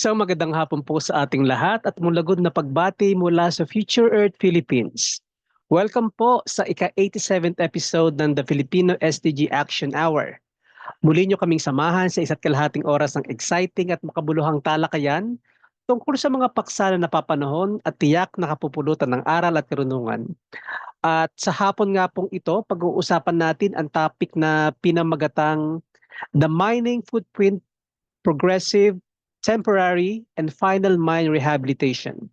Isang magandang hapon po sa ating lahat at mulagod na pagbati mula sa Future Earth Philippines. Welcome po sa ika-87th episode ng The Filipino SDG Action Hour. Muli nyo kaming samahan sa isa't kalahating oras ng exciting at makabuluhang talakayan tungkol sa mga paksa na napapanahon at tiyak na kapupulutan ng aral at karunungan. At sa hapon nga pong ito, pag-uusapan natin ang topic na pinamagatang The Mining Footprint Progressive, Temporary, and Final Mine Rehabilitation.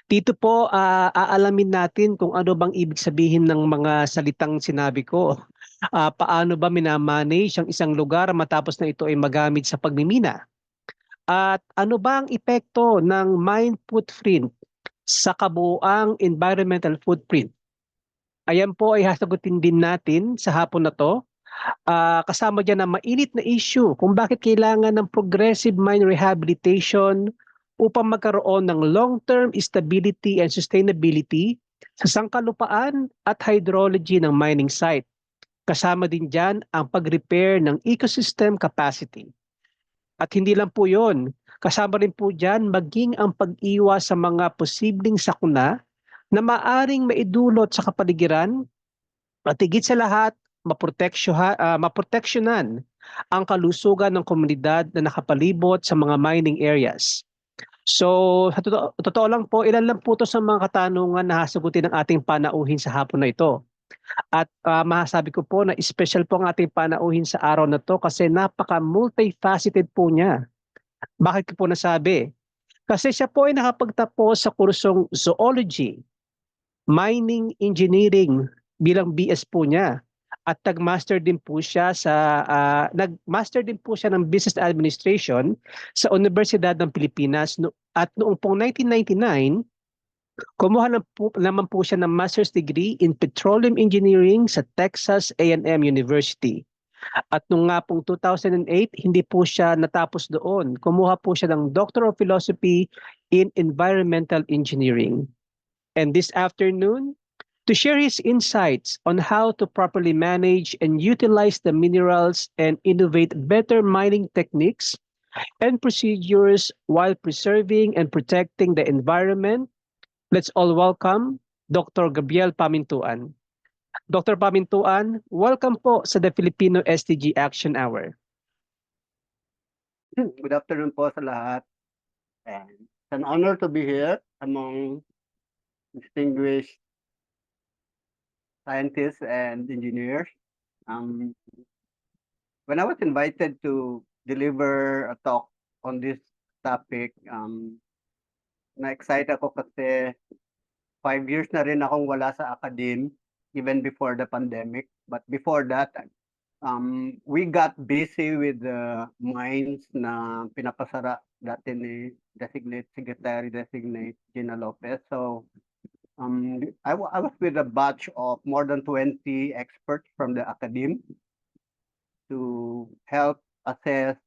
Dito po, aalamin natin kung ano bang ibig sabihin ng mga salitang sinabi ko. Paano ba minamanage ang isang lugar matapos na ito ay magamit sa pagmimina? At ano ba ang epekto ng mine footprint sa kabuuang environmental footprint? Ayan po ay hasagutin din natin sa hapon na to. Kasama dyan ang mainit na issue kung bakit kailangan ng progressive mine rehabilitation upang magkaroon ng long-term stability and sustainability sa sangkalupaan at hydrology ng mining site. Kasama din dyan ang pag-repair ng ecosystem capacity. At hindi lang po yon, kasama rin po dyan maging ang pag-iwas sa mga posibleng sakuna na maaring maidulot sa kapaligiran at higit sa lahat, maproteksyonan ang kalusugan ng komunidad na nakapalibot sa mga mining areas. So, sa totoo lang po, ilan lang po ito sa mga katanungan na hasagutin ng ating panauhin sa hapon na ito. At masasabi ko po na special po ang ating panauhin sa araw na to kasi napaka-multifaceted po niya. Bakit ko po nasabi? Kasi siya po ay nakapagtapos sa kursong zoology, mining engineering bilang BS po niya. At nag-master din po siya nag-master din po siya ng Business Administration sa Universidad ng Pilipinas at noong pong 1999, kumuha naman po siya ng master's degree in petroleum engineering sa Texas A&M University. At nung nga pong 2008, hindi po siya natapos doon. Kumuha po siya ng Doctor of Philosophy in Environmental Engineering. And this afternoon, to share his insights on how to properly manage and utilize the minerals and innovate better mining techniques and procedures while preserving and protecting the environment. Let's all welcome Dr. Gabriel Pamintuan. Dr. Pamintuan, welcome po sa The Filipino SDG Action Hour. Good afternoon po sa lahat. And it's an honor to be here among distinguished scientists and engineers. When I was invited to deliver a talk on this topic, na-excite ako kasi 5 years na rin akong wala sa academe, even before the pandemic. But before that, we got busy with the mines na pinapasara dati ni Secretary Designate Gina Lopez. So I was with a batch of more than 20 experts from the academe to help assess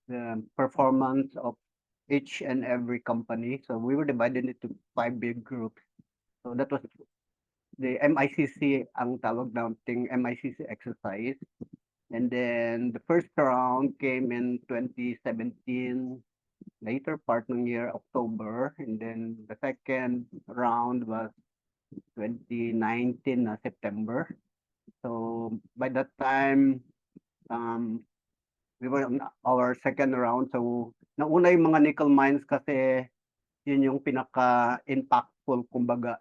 the performance of each and every company. So we were divided into 5 big groups. So that was the MICC, ang tawag nating MICC exercise. And then the first round came in 2017, later part ng year, October. And then the second round was 2019, September. So by that time, we were on our second round. So nauna yung mga nickel mines kasi yun yung pinaka-impactful, kumbaga.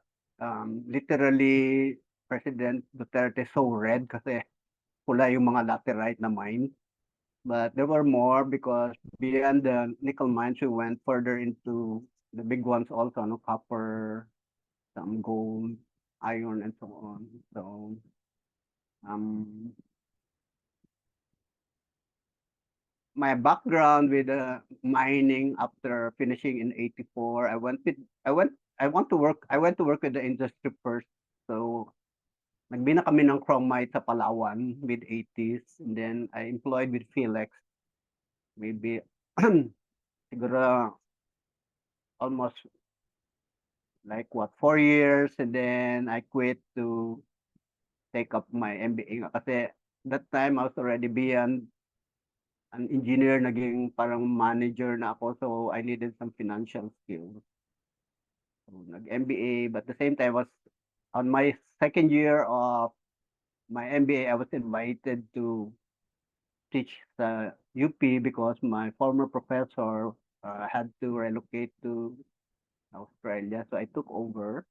Literally, President Duterte so red kasi pula yung mga laterite na mines. But there were more because beyond the nickel mines, we went further into the big ones also, no? Copper, some gold, iron, and so on. So, my background with mining after finishing in '84, I went to work with the industry first. So, nagbina kami ng chromite sa Palawan mid-80s, and then I employed with Philex maybe siguro almost like 4 years, and then I quit to take up my MBA kasi that time I was already beyond an engineer, naging parang manager na ako. So I needed some financial skills. So nag-MBA, but at the same time, I was on my second year of my MBA, I was invited to teach sa UP because my former professor had to relocate to Australia. So I took over.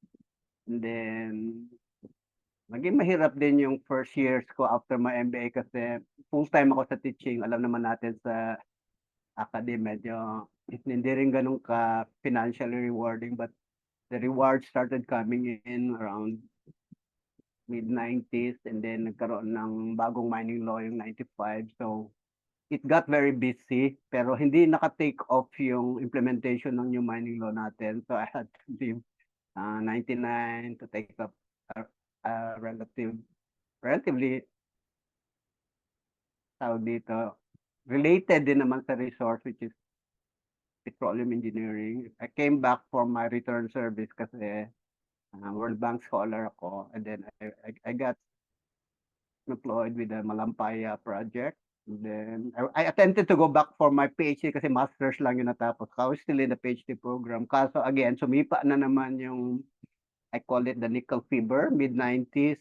And then, naging mahirap din yung first years ko after my MBA kasi full-time ako sa teaching. Alam naman natin sa academy, medyo hindi rin ganun ka financially rewarding, but the reward started coming in around mid-90s, and then nagkaroon ng bagong mining law yung 95. So it got very busy, pero hindi naka-take off yung implementation ng new mining law natin. So I had to leave 99 to take up a relatively, tawag dito, related din naman sa resource, which is petroleum engineering. I came back for my return service kasi World Bank scholar ako, and then I got employed with the Malampaya project. And then I attempted to go back for my PhD kasi master's lang yung natapos. I was still in the PhD program. Kaso again, sumipa na naman yung, I call it the nickel fever, mid-90s.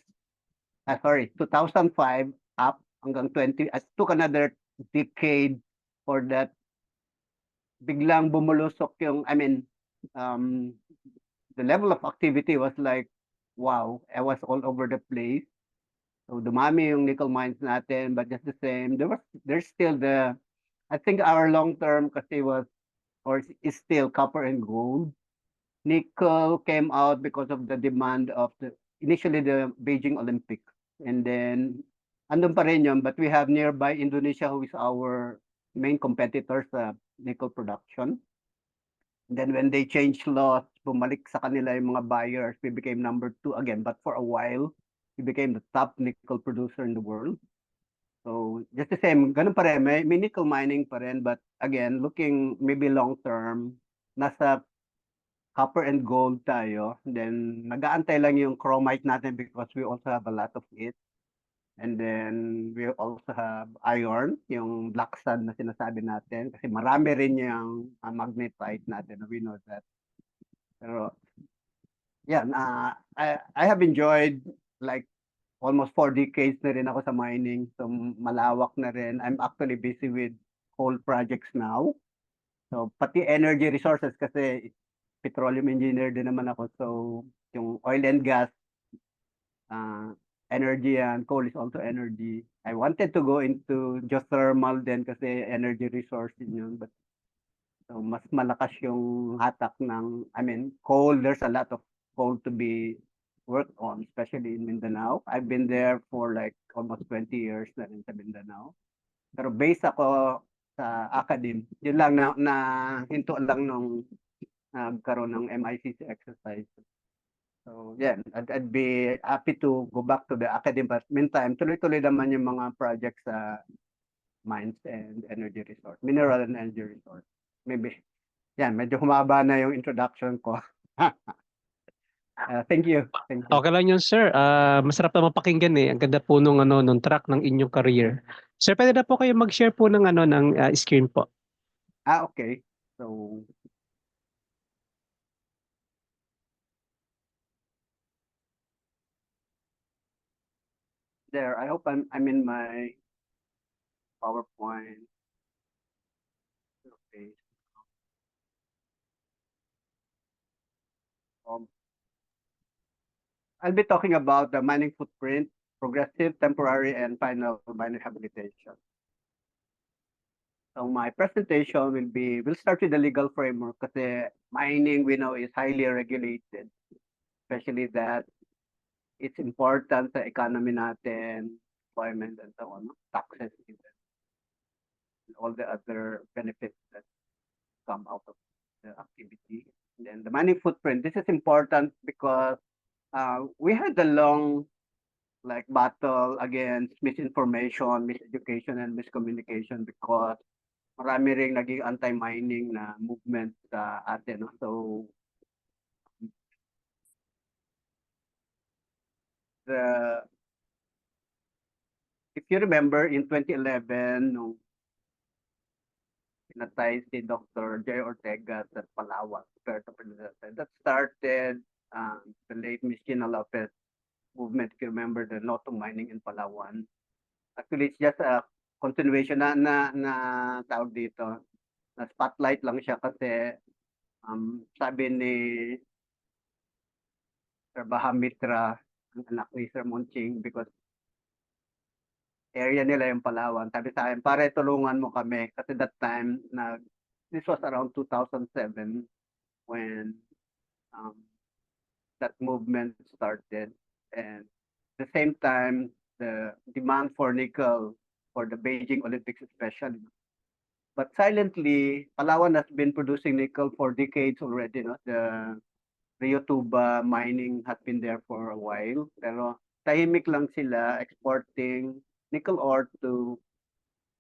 Sorry, 2005 up hanggang 20. I took another decade for that. Biglang bumulusok yung, I mean, the level of activity was like, wow, I was all over the place. So dumami yung nickel mines natin, but just the same, there's still I think our long term kasi was, or is still copper and gold. Nickel came out because of the demand of initially the Beijing Olympics. And then, andun pa rin yun, but we have nearby Indonesia who is our main competitor sa nickel production. And then when they changed laws, bumalik sa kanila yung mga buyers, we became number 2 again. But for a while, we became the top nickel producer in the world. So just the same, ganun pa rin, may nickel mining pa rin, but again, looking maybe long term, nasa copper and gold tayo. Then nag-aantay lang yung chromite natin because we also have a lot of it. And then we also have iron, yung black sand na sinasabi natin, kasi marami rin yung magnetite natin. We know that. Pero yeah, I have enjoyed like almost 4 decades na rin ako sa mining. So malawak na rin. I'm actually busy with coal projects now. So pati energy resources kasi petroleum engineer din naman ako. So yung oil and gas, energy and coal is also energy. I wanted to go into geothermal din kasi energy resource din yun. But so mas malakas yung hatak ng, I mean, coal. There's a lot of coal to be worked on, especially in Mindanao. I've been there for like almost 20 years na rin sa Mindanao. Pero based ako sa academe, yun lang na hinto lang nung nagkaroon ng MICC exercise. So yeah, I'd be happy to go back to the academe, but meantime, tuloy-tuloy naman yung mga projects sa mines and energy resource, mineral and energy resource. Maybe, yan, medyo humaba na yung introduction ko. Thank you. Thank you. Okay lang yun, sir. Masarap na mapakinggan eh. Ang ganda po nung track ng inyong career. Sir, pwede na po kayo mag-share po ng screen po. Okay. So, there, I hope I'm in my PowerPoint. Okay. I'll be talking about the mining footprint, progressive, temporary, and final mining rehabilitation. So my presentation we'll start with the legal framework kasi mining we know is highly regulated, especially that it's important sa economy natin, employment and so on, taxes even, and all the other benefits that come out of the activity. And then the mining footprint, this is important because we had a long battle against misinformation, miseducation, and miscommunication because marami ring naging anti-mining na movement sa atin. No? So, if you remember, in 2011, nung natay si Dr. J. Ortega sa Palawan, Puerto Princesa. That started the late Miss Gina Lopez movement, if you remember the Noto mining in Palawan. Actually, it's just a continuation na tawag dito. Na spotlight lang siya kasi sabi ni Sir Bahamitra, ang anak ni Sir Monching, because area nila yung Palawan. Sabi sa akin, pare, tulungan mo kami. Kasi that time, this was around 2007 when that movement started. And at the same time, the demand for nickel for the Beijing Olympics especially. But silently, Palawan has been producing nickel for decades already. No? The Rio Tuba mining has been there for a while. Pero tahimik lang sila exporting nickel ore to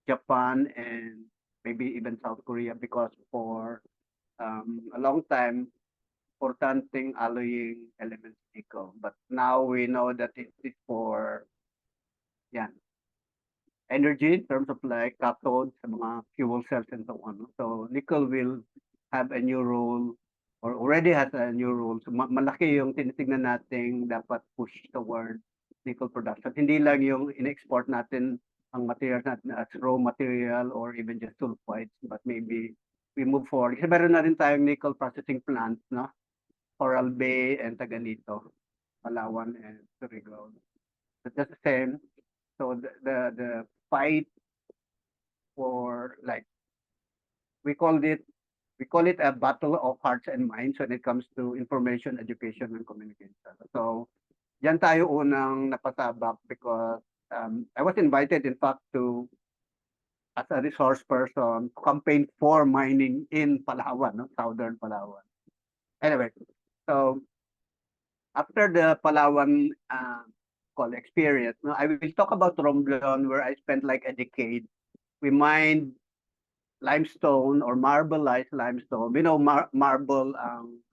Japan and maybe even South Korea because for a long time, importanteng alloying elements nickel. But now we know that it is for energy in terms of like cathodes sa mga fuel cells and so on. So nickel will have a new role or already has a new role. So malaki yung tinitingnan nating dapat push toward nickel production. Hindi lang yung in-export natin ang materials natin as raw material or even just sulfides, but maybe we move forward. Kasi meron na rin tayong nickel processing plants, no? Coral Bay and Taganito, Palawan and Surigao. But that's the same. So the fight for like we call it a battle of hearts and minds when it comes to information, education, and communication. So diyan tayo unang napasabak because I was invited in fact to as a resource person to campaign for mining in Palawan, no? Southern Palawan. Anyway, so after the Palawan call experience, no, I will talk about Romblon where I spent like a decade. We mined limestone or marbleized limestone. We know marble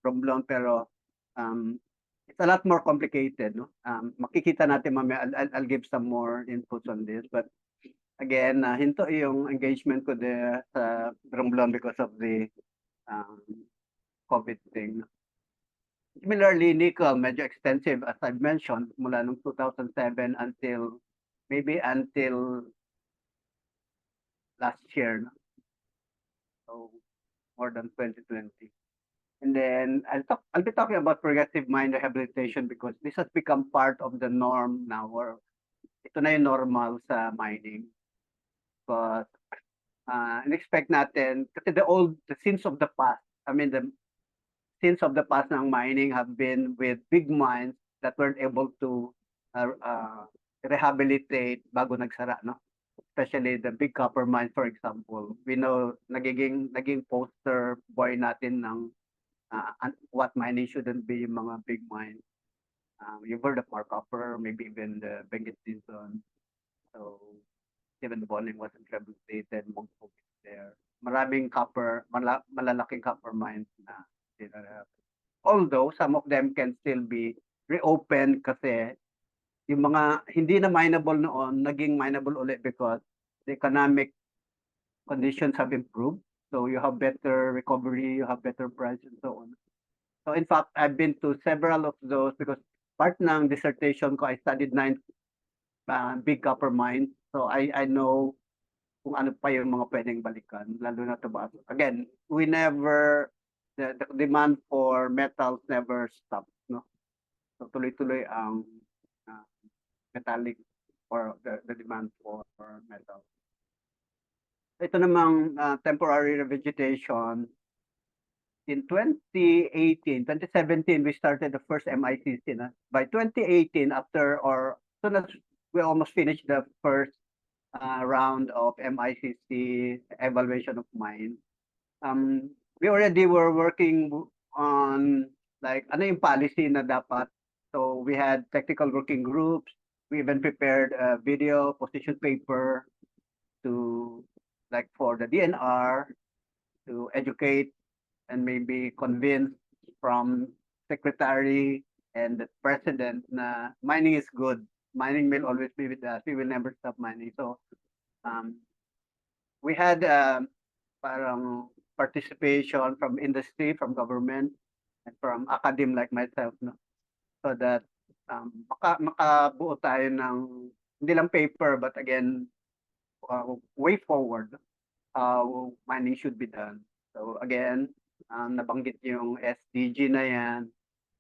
Romblon pero it's a lot more complicated. No? Makikita natin mamaya. I'll give some more inputs on this. But again, hinto yung engagement ko there sa Romblon because of the COVID thing. Similarly, nickel, medyo extensive, as I've mentioned, mula nung 2007 until last year. No? So, more than 2020. And then I'll be talking about progressive mine rehabilitation because this has become part of the norm now, or ito na yung normal sa mining. But in-expect natin, kasi the sins of the past, the sins of the past ng mining have been with big mines that weren't able to rehabilitate bago nagsara, no? Especially the big copper mines, for example. We know naging poster boy natin ng what mining shouldn't be yung mga big mines. You've heard of Mark Copper, maybe even the Benguet Season. So Stephen Bonning wasn't rehabilitated, Mongpog is there. Maraming copper, malalaking copper mines na although some of them can still be reopened kasi yung mga hindi na mineable noon, naging mineable ulit because the economic conditions have improved. So you have better recovery, you have better price and so on. So in fact, I've been to several of those because part ng dissertation ko, I studied 9 big copper mines. So I know kung ano pa yung mga pwedeng balikan, lalo na tumaas. Again, the demand for metals never stopped, no? So tuloy-tuloy ang metallic or the demand for metal. Ito namang temporary revegetation. In 2017, we started the first MICC. No? By 2018, soon as we almost finished the first round of MICC evaluation of mine, we already were working on like ano yung policy na dapat. So we had technical working groups. We even prepared a video position paper to like for the DNR to educate and maybe convince from secretary and the president na mining is good. Mining will always be with us. We will never stop mining. So we had parang participation from industry, from government, and from academe like myself, no? So that makabuo tayo ng hindi lang paper but again way forward how mining should be done. So again, nabanggit yung SDG na yan.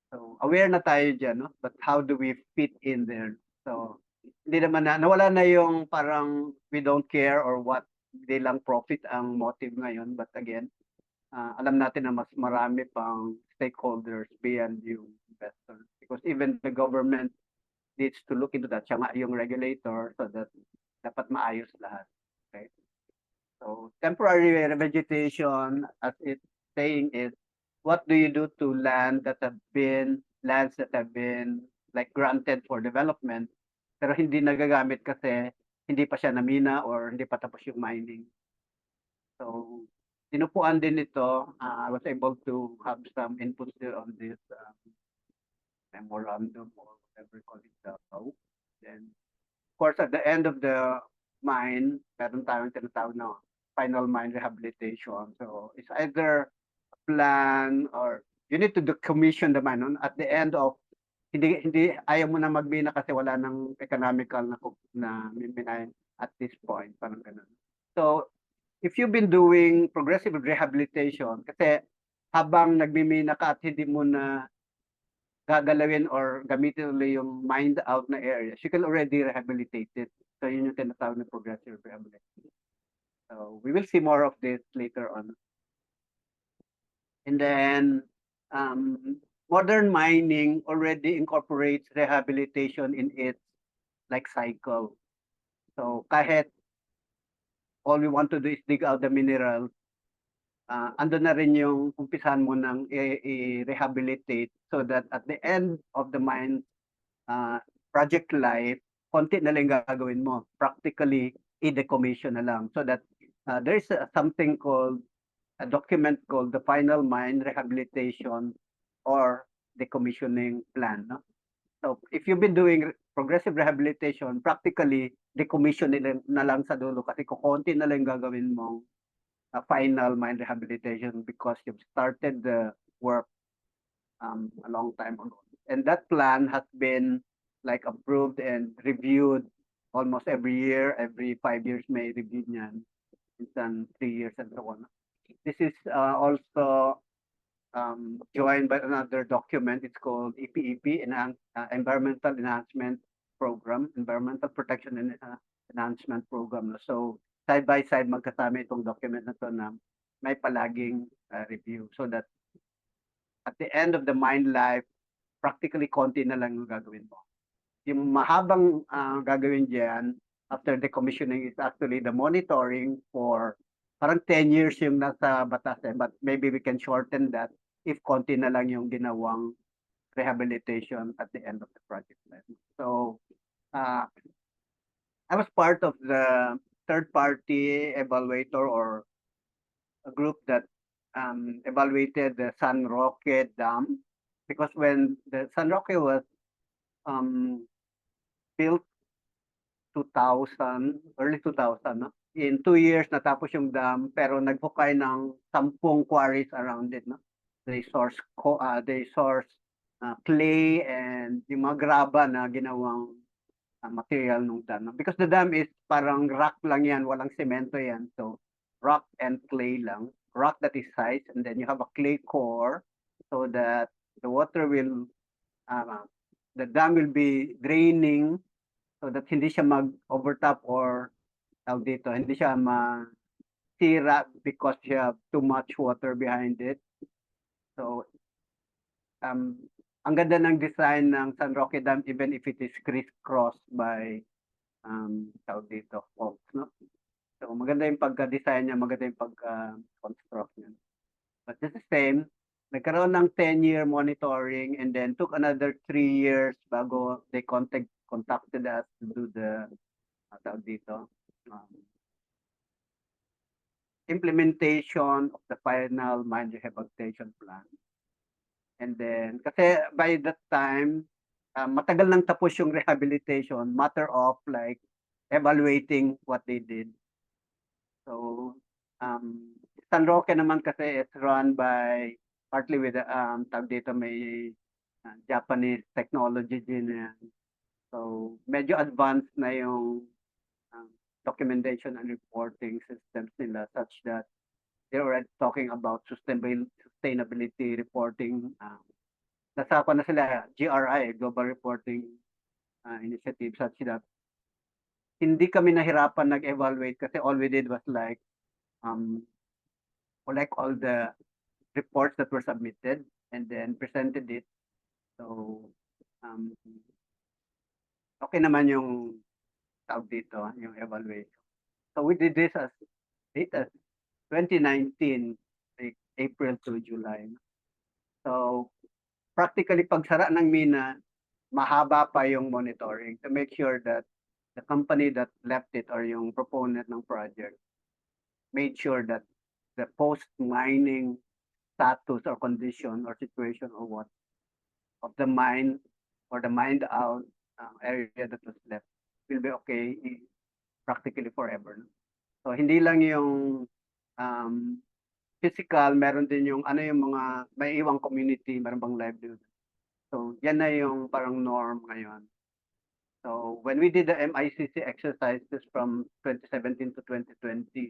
So aware na tayo dyan, no? But how do we fit in there? So hindi naman nawala na yung parang we don't care or what, hindi lang profit ang motive ngayon. But again, alam natin na mas marami pang stakeholders beyond yung investors. Because even the government needs to look into that. Siya nga yung regulator so that dapat maayos lahat. Okay? So temporary revegetation, as it's saying, is what do you do to lands that have been like granted for development pero hindi nagagamit kasi hindi pa siya namina or hindi pa tapos yung mining. So tinupuan din ito. I was able to have some input there on this memorandum or whatever you call it now. Then of course at the end of the mine, meron tayong tinatawag na final mine rehabilitation. So it's either a plan or you need to decommission the mine. No? At the end of hindi ayaw mo na magmina kasi wala nang economical na minahin at this point, parang ganun. So if you've been doing progressive rehabilitation, kasi habang nagmimina ka at hindi mo na gagalawin or gamitin ulit yung mined out na areas, you can already rehabilitate it. So yun yung tinatawag na progressive rehabilitation. So we will see more of this later on. And then modern mining already incorporates rehabilitation in its like cycle. So kahit all we want to do is dig out the minerals, andun na rin yung umpisan mo ng i-rehabilitate so that at the end of the mine project life, konti na lang gagawin mo. Practically, i-decommission na lang. So that there's something called, a document called the Final Mine Rehabilitation or Decommissioning Plan. No? So if you've been doing progressive rehabilitation, practically, decommission na lang sa dulo kasi kukunti na lang gagawin mong final mine rehabilitation because you've started the work a long time ago. And that plan has been like approved and reviewed almost every year. Every 5 years may review niyan. Minsan 3 years and so on. This is also joined by another document. It's called EPEP, Environmental Enhancement Program, Environmental Protection and Enhancement Program. So side by side magkasama itong document na to na may palaging review so that at the end of the mine life, practically konti na lang yung gagawin mo. Yung mahabang gagawin diyan after decommissioning is actually the monitoring for parang 10 years yung nasa batas but maybe we can shorten that if konti na lang yung ginawang rehabilitation at the end of the project. So I was part of the third-party evaluator or a group that evaluated the San Roque Dam because when the San Roque was built 2000, early 2000, no? In 2 years natapos yung dam pero naghukay ng 10 quarries around it, no? They source clay and yung mga graba na ginawang material nung dam. No? Because the dam is parang rock lang yan, walang semento yan. So rock and clay lang. Rock that is size and then you have a clay core so that the water will the dam will be draining so that hindi siya mag-overtop or dito, hindi siya masira because you have too much water behind it. So ang ganda ng design ng San Roque Dam even if it is crisscrossed by dito, faults, no? So maganda yung pagka-design niya, maganda yung pagka-construct niya. But it's the same, nagkaroon ng 10-year monitoring and then took another 3 years bago they contacted us to do the dito, implementation of the final mine rehabilitation plan. And then, kasi by that time, matagal nang tapos yung rehabilitation, matter of like evaluating what they did. So, San Roque naman kasi is run by partly with tawag dito may Japanese technology din yan. So medyo advanced na yung um, documentation and reporting systems nila such that they're already talking about sustainability reporting. Nasa na sila GRI, Global Reporting Initiative, such that hindi kami nahirapan nag-evaluate kasi all we did was like collect all the reports that were submitted and then presented it. So okay naman yung tawag dito, yung evaluation. So we did this as late as 2019, like April to July. So practically pagsara ng mina, mahaba pa yung monitoring to make sure that the company that left it or yung proponent ng project made sure that the post-mining status or condition or situation or what of the mine or the mined out area that was left will be okay practically forever. So hindi lang yung physical, meron din yung ano yung mga may iwang community, meron bang livelihood. So yan na yung parang norm ngayon. So when we did the MICC exercises from 2017 to 2020,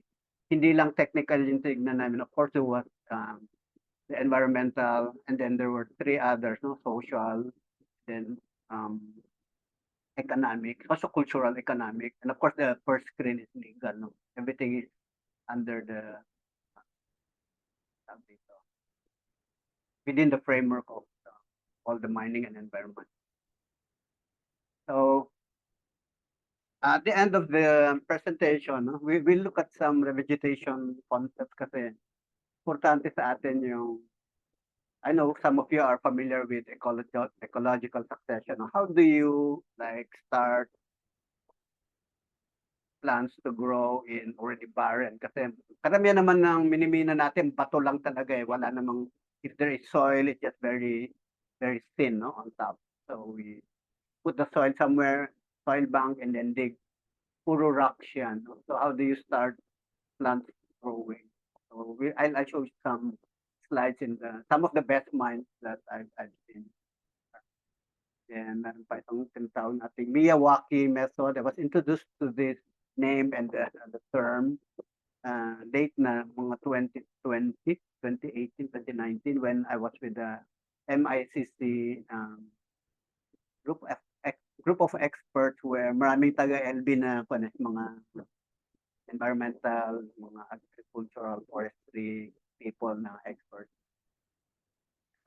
hindi lang technical yung tignan namin. Of course, there was the environmental, and then there were three others, no, social, then economic, socio-cultural, economic, and of course the first screen is legal. No? Everything is under the within the framework of all the mining and environment. So at the end of the presentation, no, we will look at some revegetation concepts kasi importante sa atin yung I know some of you are familiar with ecological succession. How do you like start plants to grow in already barren? Kasi karamihan naman ng minimina natin, bato lang talaga eh. Wala namang, if there is soil, it's just very, very thin, no, on top. So we put the soil somewhere, soil bank, and then dig. Puro rocks yan. No? So how do you start plants growing? So I'll show you some slides in some of the best mines that I've seen. And meron pa itong tinatawag nating Miyawaki method. I was introduced to this name and the term late na mga 2020, 2018, 2019 when I was with the MICC group of experts where maraming taga-LB na mga environmental, mga agricultural, forestry people na experts.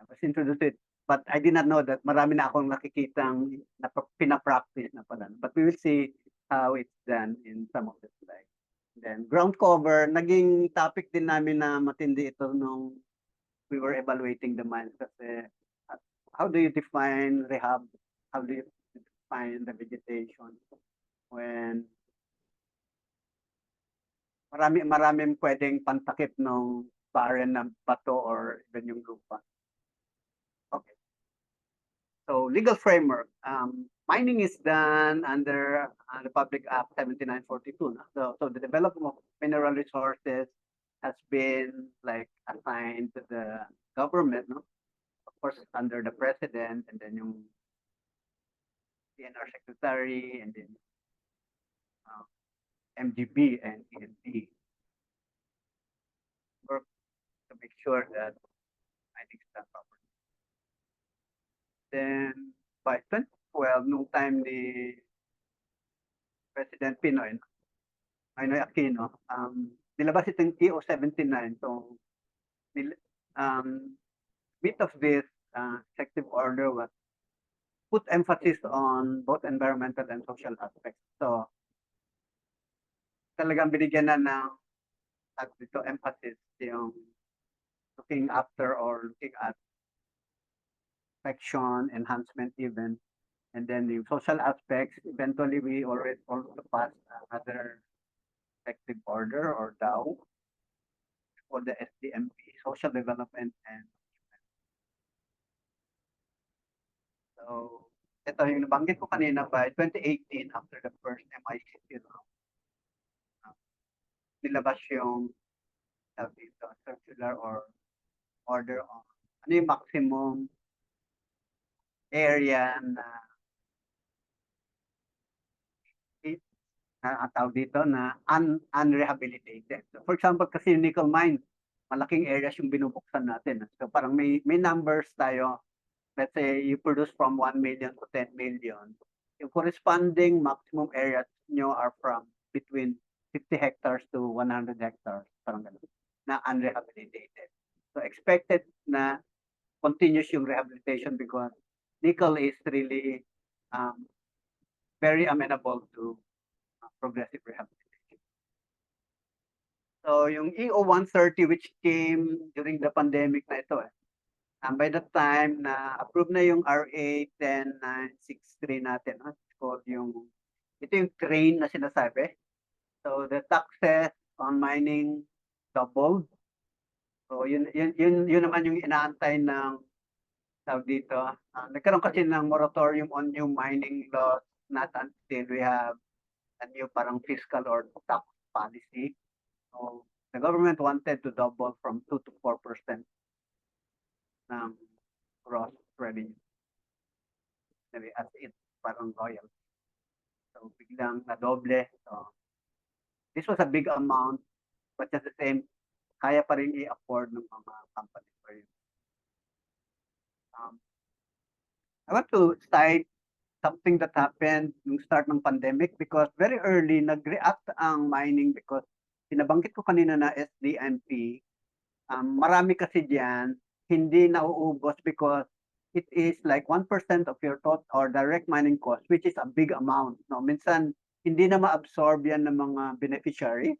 I was introduced to it, but I did not know that marami na akong nakikitang pinapractice na pala. But we will see how it's done in some of the slides. Then ground cover, naging topic din namin na matindi ito nung we were evaluating the mines kasi how do you define rehab? How do you define the vegetation when maraming pwedeng pantakip ng barren na bato or even yung lupa. Okay. So legal framework. Mining is done under the Public Act 7942. So the development of mineral resources has been like assigned to the government, no? Of course, under the president and then yung PNR secretary and then MGB and ENP work to make sure that mining is done properly. Then by 2012, nung time ni President Pinoy Aquino, nilabas itong TO 79. So bit of this executive order was put emphasis on both environmental and social aspects. So talagang binigyan na ng dito emphasis yung looking after or looking at protection, enhancement even, and then the social aspects. Eventually, we already also passed another executive order or DAO for the SDMP, social development and so ito yung nabanggit ko kanina by 2018 after the first MICC round. Nilabas yung dito, circular or order on ano yung maximum area na ang tawag dito na unrehabilitated. So for example, kasi yung nickel mine, malaking areas yung binubuksan natin. So parang may numbers tayo. Let's say you produce from 1 million to 10 million. Yung corresponding maximum areas nyo are from between 50 hectares to 100 hectares, parang ganun, na unrehabilitated. So expected na continuous yung rehabilitation because nickel is really very amenable to progressive rehabilitation. So yung EO-130 which came during the pandemic na ito by the time na approve na yung RA 10963 natin, it's called ito yung train na sinasabi. So the taxes on mining doubled. So yun naman yung inaantay ng tawag dito. Nagkaroon kasi ng moratorium on new mining laws not until we have a new parang fiscal or tax policy. So the government wanted to double from 2 to 4% ng gross revenue. Maybe as it parang royal. So biglang nadoble. So this was a big amount, but at the same, kaya pa rin i-afford ng mga company for you. I want to cite something that happened nung start ng pandemic because very early nag-react ang mining because sinabanggit ko kanina na SDMP, marami kasi diyan hindi nauubos because it is like 1% of your total or direct mining cost, which is a big amount. No? Minsan, hindi na ma-absorb yan ng mga beneficiary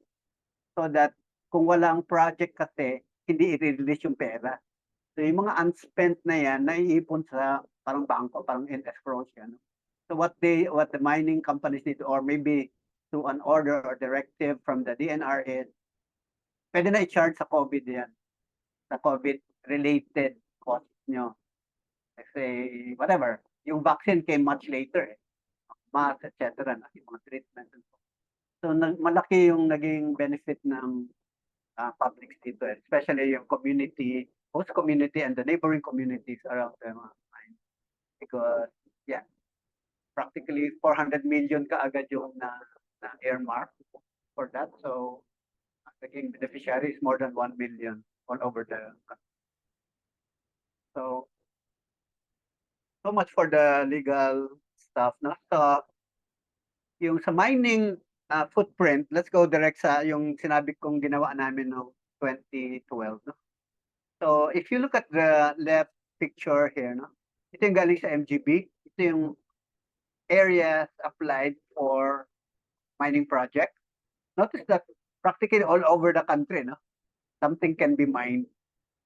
so that kung walang project kasi, hindi i-release yung pera. So yung mga unspent na yan, naiipon sa parang bangko, parang in escrow yan. So what the mining companies need, or maybe to an order or directive from the DNR is, pwede na i-charge sa COVID yan. Sa COVID-related costs nyo. Say, whatever. Yung vaccine came much later. Mask, etc. Yung mga treatment. So malaki yung naging benefit ng publics dito. Especially yung community, host community and the neighboring communities around the mine. Because, yeah, practically 400 million kaagad yung na earmark for that. So, naging beneficiary is more than 1 million all over the country. So much for the legal stuff. No? So, yung sa mining footprint, let's go direct sa yung sinabi kong ginawa namin no 2012. No? So, if you look at the left picture here, no? Ito yung galing sa MGB. Ito yung areas applied for mining project. Notice that practically all over the country, no? Something can be mined.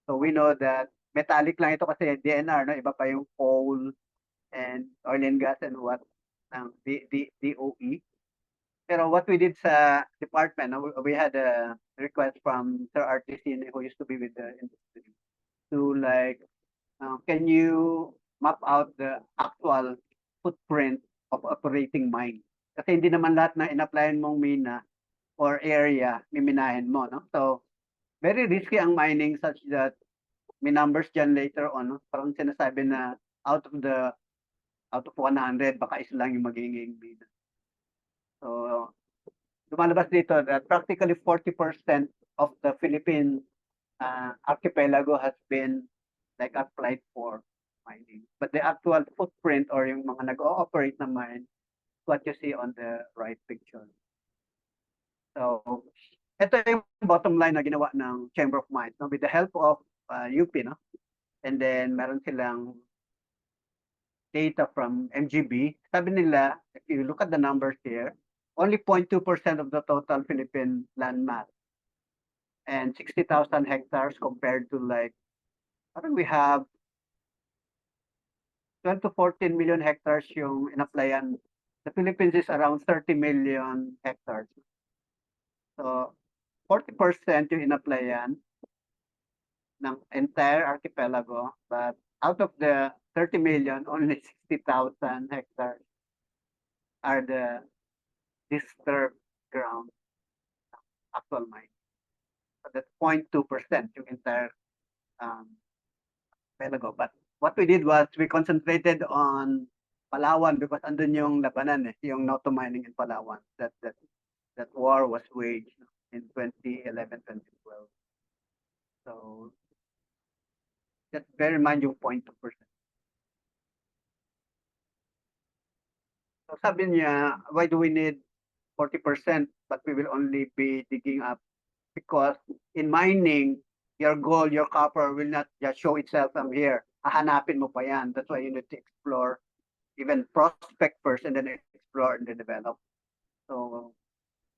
So we know that metallic lang ito kasi DNR, no? Iba pa yung coal and oil and gas and what ng DOE. Pero what we did sa department, no? We had a request from Sir RTC who used to be with the industry to like, can you map out the actual footprint of operating mine? Kasi hindi naman lahat na in-applyan mong mina or area, miminahin mo, no? So, very risky ang mining such that may numbers dyan later on, no? Parang sinasabi na out of 100, baka isa lang yung magiging mina. So, lumalabas dito that practically 40% of the Philippine archipelago has been like applied for mining. But the actual footprint or yung mga nag-ooperate na mine, what you see on the right picture. So, ito yung bottom line na ginawa ng Chamber of Mines, no? With the help of UP, no? And then, meron silang data from MGB. Sabi nila, if you look at the numbers here, only 0.2% of the total Philippine land mass and 60,000 hectares compared to like, parang we have 12 to 14 million hectares yung in-applyan. The Philippines is around 30 million hectares. So, 40% yung in-applyan ng entire archipelago, but out of the 30 million, only 60,000 hectares are the disturbed ground, actual mine. So that's 0.2% yung entire Pelago. But what we did was we concentrated on Palawan because andun yung labanan yung Noto mining in Palawan. That war was waged in 2011, 2012. So just bear in mind yung 0.2%. So sabi niya, why do we need 40%, but we will only be digging up? Because in mining, your gold, your copper will not just show itself from here. Hahanapin mo pa yan. That's why you need to explore, even prospect first and then explore and then develop. So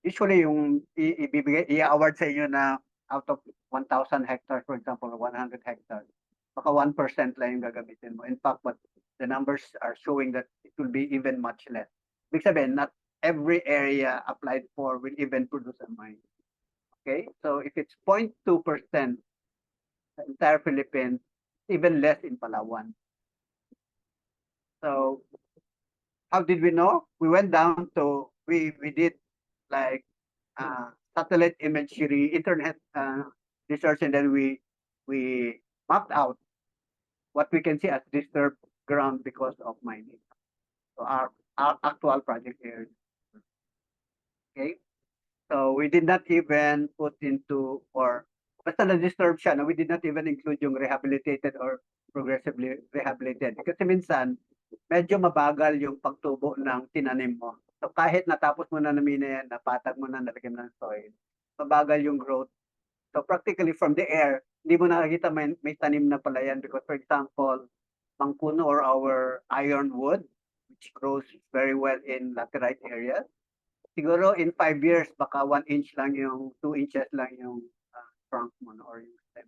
usually yung i-award sa inyo na out of 1,000 hectares, for example, 100 hectares, baka 1% lang yung gagamitin mo. In fact, what the numbers are showing that it will be even much less. Ibig sabihin, not every area applied for will even produce a mine. Okay, so if it's 0.2%, the entire Philippines, even less in Palawan. So how did we know? We went down to, we did like satellite imagery, internet research, and then we mapped out what we can see as disturbed ground because of mining. So our actual project area. Okay, so we did not even put into, or basta na-disturb siya, no? We did not even include yung rehabilitated or progressively rehabilitated. Kasi minsan, medyo mabagal yung pagtubo ng tinanim mo. So kahit natapos mo na namina yan, napatag mo na, nalagyan ng soil, mabagal yung growth. So practically from the air, hindi mo nakakita may tanim na pala yan because for example, mangkuno or our ironwood, which grows very well in laterite areas, siguro in 5 years, baka 1 inch lang yung, 2 inches lang yung trunk mo or yung stem.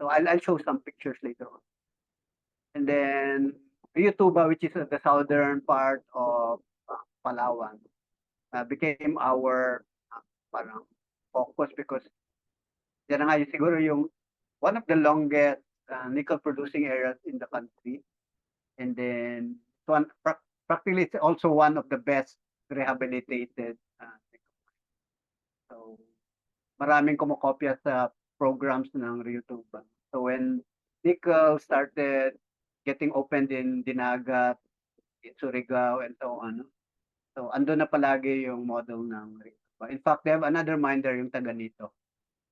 So I'll show some pictures later on. And then Riutuba, which is the southern part of Palawan, became our parang focus because yan nga yung siguro yung one of the longest nickel producing areas in the country. And then practically it's also one of the best rehabilitated so maraming kumokopya sa programs ng Riutuba. So when nickel started getting opened in Dinagat, in Surigao, and so on, so ando na palagi yung model ng Riutuba. In fact, they have another mine there, yung Taganito.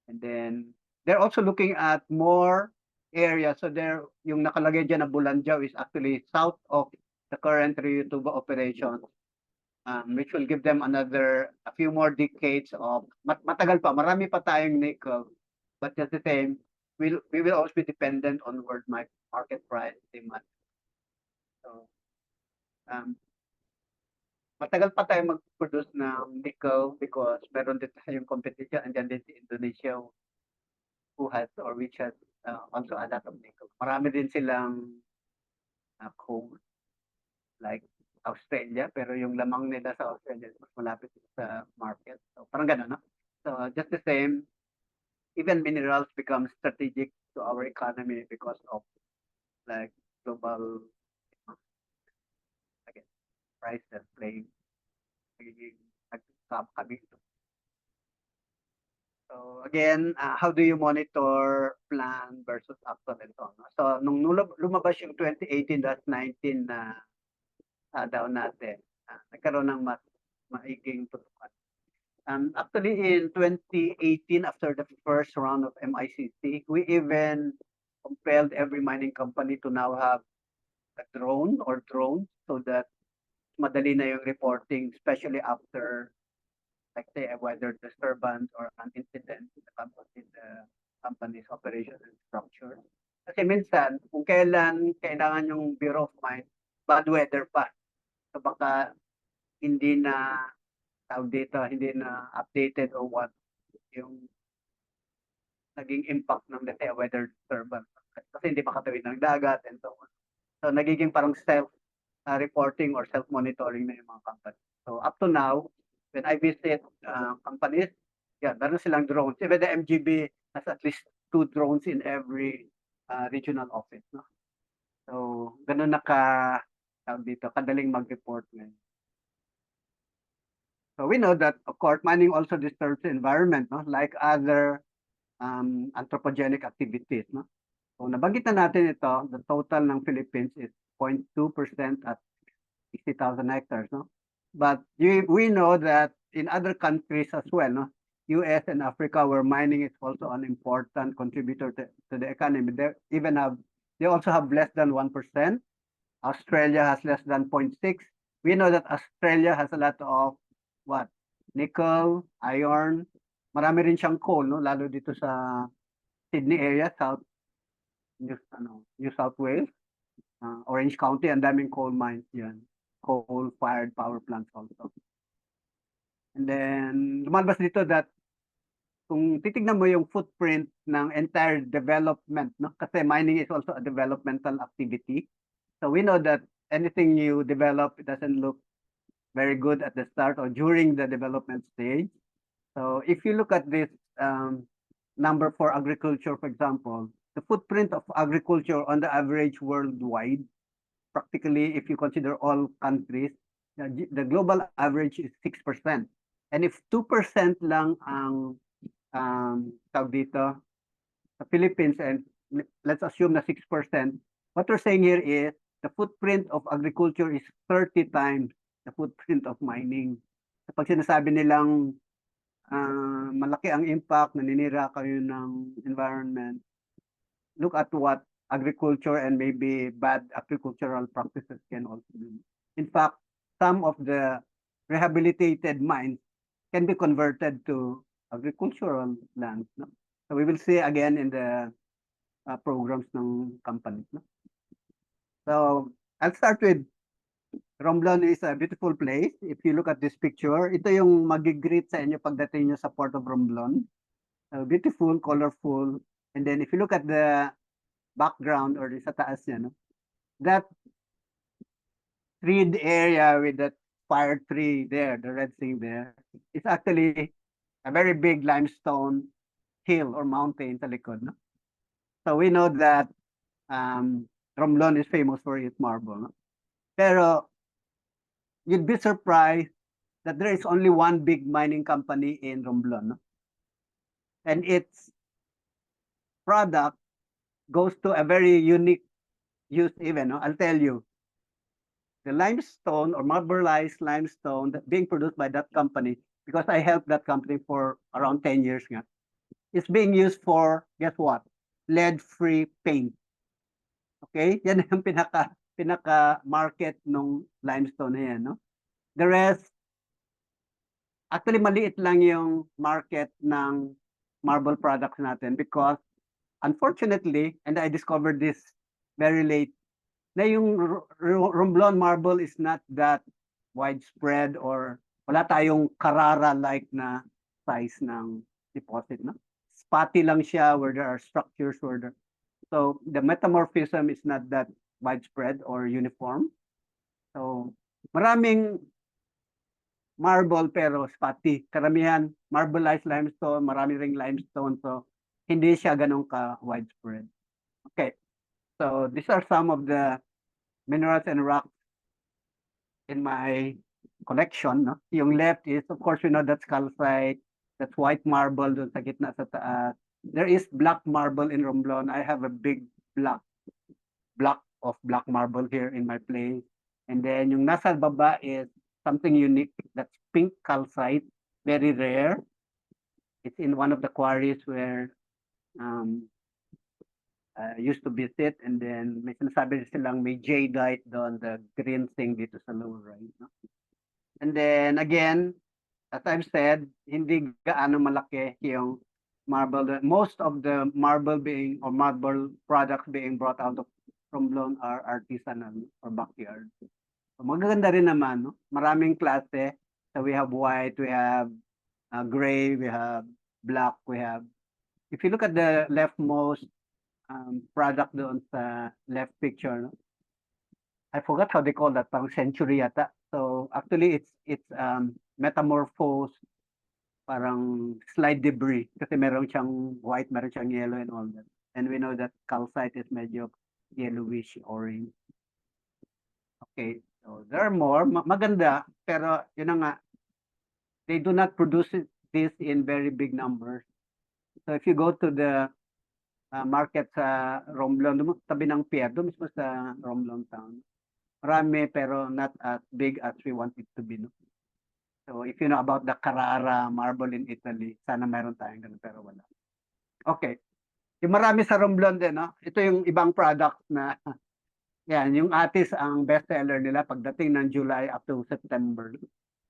And then they're also looking at more areas. So there, yung nakalagay dyan na Bulanjao is actually south of the current Riutuba operation, which will give them a few more decades of, matagal pa, marami pa tayong nickel, but just the same, we will always be dependent on world market price demand. So, matagal pa tayo mag-produce ng nickel because meron din tayong competition, and then din si Indonesia who has or which has also a lot of nickel. Marami din silang coal, like Australia, pero yung lamang nila sa Australia mas malapit sa market. So parang gano'n, no? So just the same, even minerals become strategic to our economy because of like global again, prices playing kami. So again, how do you monitor plan versus actual and so on? So nung lumabas yung 2018-19 na daw natin, nagkaroon ng mas maiging tutukan. Actually, in 2018, after the first round of MICC, we even compelled every mining company to now have a drone or drones so that madali na yung reporting, especially after, like say, a weather disturbance or an incident in the company's operation and structure. Kasi minsan, kung kailan kailangan yung Bureau of Mines, bad weather pa. So baka hindi na data, hindi na updated or what yung naging impact ng let's say weather disturbance. Kasi hindi makatawid ng dagat and so on. So nagiging parang self-reporting or self-monitoring na yung mga company. So up to now, when I visit companies, yeah, meron silang drones. Even the MGB has at least 2 drones in every regional office. No? So ganun dito, kadaling mag-report ngayon. So we know that, of course, mining also disturbs the environment, no? Like other anthropogenic activities, no? So nabanggit na natin ito, the total ng Philippines is 0.2% at 60,000 hectares, no? But we know that in other countries as well, no? US and Africa, where mining is also an important contributor to the economy. They also have less than 1%. Australia has less than 0.6. We know that Australia has a lot of what? Nickel, iron, marami rin siyang coal, no? Lalo dito sa Sydney area, New South Wales, Orange County, ang daming coal mines yan. Coal-fired power plants also. And then, lumalabas dito that kung titignan mo yung footprint ng entire development, no? Kasi mining is also a developmental activity. So we know that anything you develop, it doesn't look very good at the start or during the development stage. So if you look at this number for agriculture, for example, the footprint of agriculture on the average worldwide, practically if you consider all countries, the global average is 6%. And if 2% lang ang tawag dito sa Philippines, and let's assume na 6%, what we're saying here is the footprint of agriculture is 30 times the footprint of mining. Kapag sinasabi nilang malaki ang impact, naninira kayo ng environment, look at what agriculture and maybe bad agricultural practices can also do. In fact, some of the rehabilitated mines can be converted to agricultural lands. No? So we will see again in the programs ng companies. No? So I'll start with Romblon is a beautiful place. If you look at this picture, ito yung magigreet sa inyo pagdating nyo sa Port of Romblon. Beautiful, colorful. And then if you look at the background or sa taas niya, no? That treed area with that fire tree there, the red thing there, is actually a very big limestone hill or mountain sa likod. No? So we know that Romblon is famous for its marble. No? Pero you'd be surprised that there is only one big mining company in Romblon. No? And its product goes to a very unique use even. No? I'll tell you. The limestone or marbleized limestone that being produced by that company, because I helped that company for around 10 years nga, is being used for, guess what? Lead-free paint. Okay? Yan ang pinaka-market nung limestone na yan. No? The rest, actually maliit lang yung market ng marble products natin because unfortunately, and I discovered this very late, na yung Romblon marble is not that widespread or wala tayong Carrara-like na size ng deposit. No? Spotty lang siya where there are structures. So the metamorphism is not that widespread or uniform. So maraming marble pero spotty. Karamihan marbleized limestone, marami ring limestone. So hindi siya ganun ka-widespread. Okay. So these are some of the minerals and rocks in my collection. No? Yung left is, of course, we know that's calcite, that's white marble doon sa gitna sa taas. There is black marble in Romblon. I have a big block of black marble here in my place. And then yung nasa baba is something unique. That's pink calcite, very rare. It's in one of the quarries where used to visit, and then may sinasabi silang may jadeite doon, the green thing dito sa lower right. No? And then again, as I've said, hindi gaano malaki yung marble. Most of the marble products being brought out of Romblon are artisanal or backyard. So magaganda rin naman, no? Maraming klase. So we have white, we have gray, we have black, we have. If you look at the leftmost product doon sa left picture, no? I forgot how they call that, parang century yata. So actually it's metamorphosed, parang slide debris kasi meron siyang white, meron siyang yellow and all that. And we know that calcite is medyo yellowish orange. Okay, so there are more. Maganda, pero yun na nga, they do not produce this in very big numbers. So if you go to the market sa Romblon, tabi ng pier, doon mismo sa Romblon town. Marami pero not as big as we want it to be. No? So if you know about the Carrara marble in Italy, sana meron tayong ganun pero wala. Okay. Yung marami sa Romblon din, no? Ito yung ibang product na yan, yung Atis ang best seller nila pagdating ng July up to September.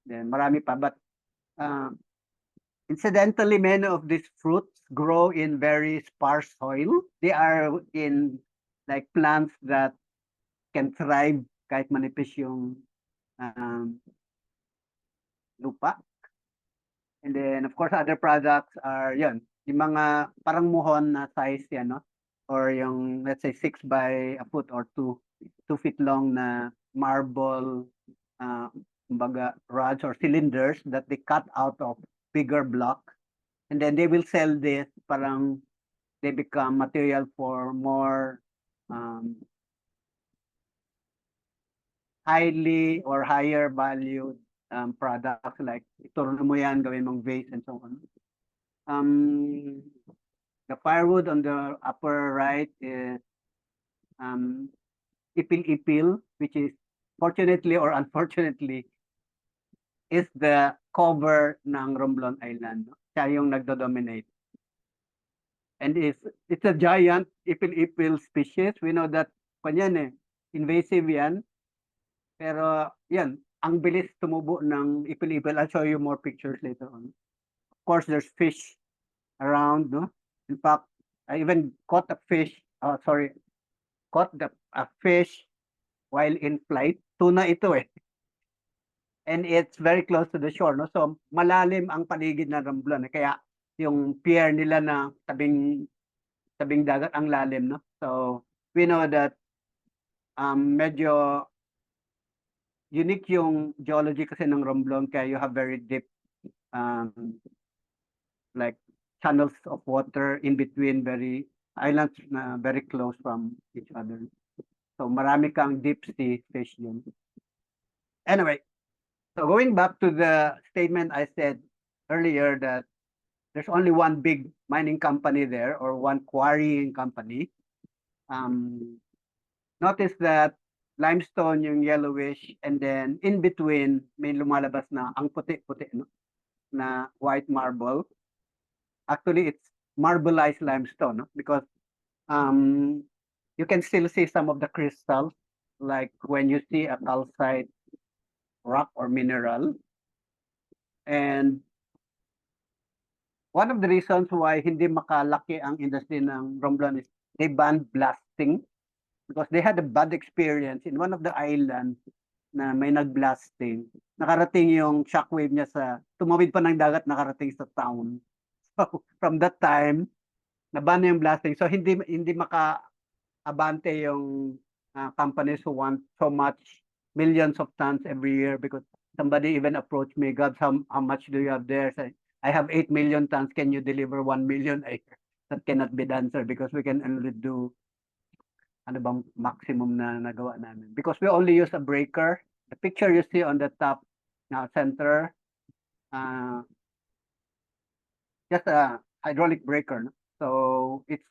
Then marami pa but incidentally, many of these fruits grow in very sparse soil. They are in like plants that can thrive kahit manipis yung lupa. And then, of course, other products are, yun, yung mga parang muhon na size yan, no? Or yung, let's say, 6 by a foot or 2 feet long na marble, kumbaga, rods or cylinders that they cut out of bigger block. And then they will sell this, parang they become material for more highly or higher value products like ituro mo yan, gawin mong vase and so on. The firewood on the upper right is ipil-ipil, which is fortunately or unfortunately is the cover ng Romblon Island. No? Siya yung nagdo-dominate. And it's a giant ipil-ipil species. We know that kanyan invasive yan. Pero yan, ang bilis tumubo ng ipil-ipil. I'll show you more pictures later on. Of course, there's fish around, no? In fact, I even caught a fish, caught a fish while in flight. Tuna ito eh. And it's very close to the shore, no? So, malalim ang paligid ng Romblon. Kaya, yung pier nila na tabing dagat ang lalim, no? So, we know that medyo unique yung geology kasi ng Romblon kaya you have very deep like channels of water in between very islands na very close from each other. So marami kang deep sea fish yun. Anyway, so going back to the statement I said earlier that there's only one big mining company there or one quarrying company. Notice that limestone yung yellowish and then in between may lumalabas na ang puti-puti no? Na white marble. Actually, it's marbleized limestone no? Because you can still see some of the crystals like when you see a calcite rock or mineral. And one of the reasons why hindi makalaki ang industry ng Romblon is they banned blasting because they had a bad experience in one of the islands na may nag-blasting. Nakarating yung shockwave niya tumawid pa ng dagat, nakarating sa town. So, from that time, naban na yung blasting. So, hindi maka-abante yung companies who want so much, millions of tons every year because somebody even approached me, God, how much do you have there? So, I have 8 million tons. Can you deliver 1 million? That cannot be done, sir, because we can only do ano bang maximum na nagawa namin. Because we only use a breaker. The picture you see on the top center, just a hydraulic breaker. No? So it's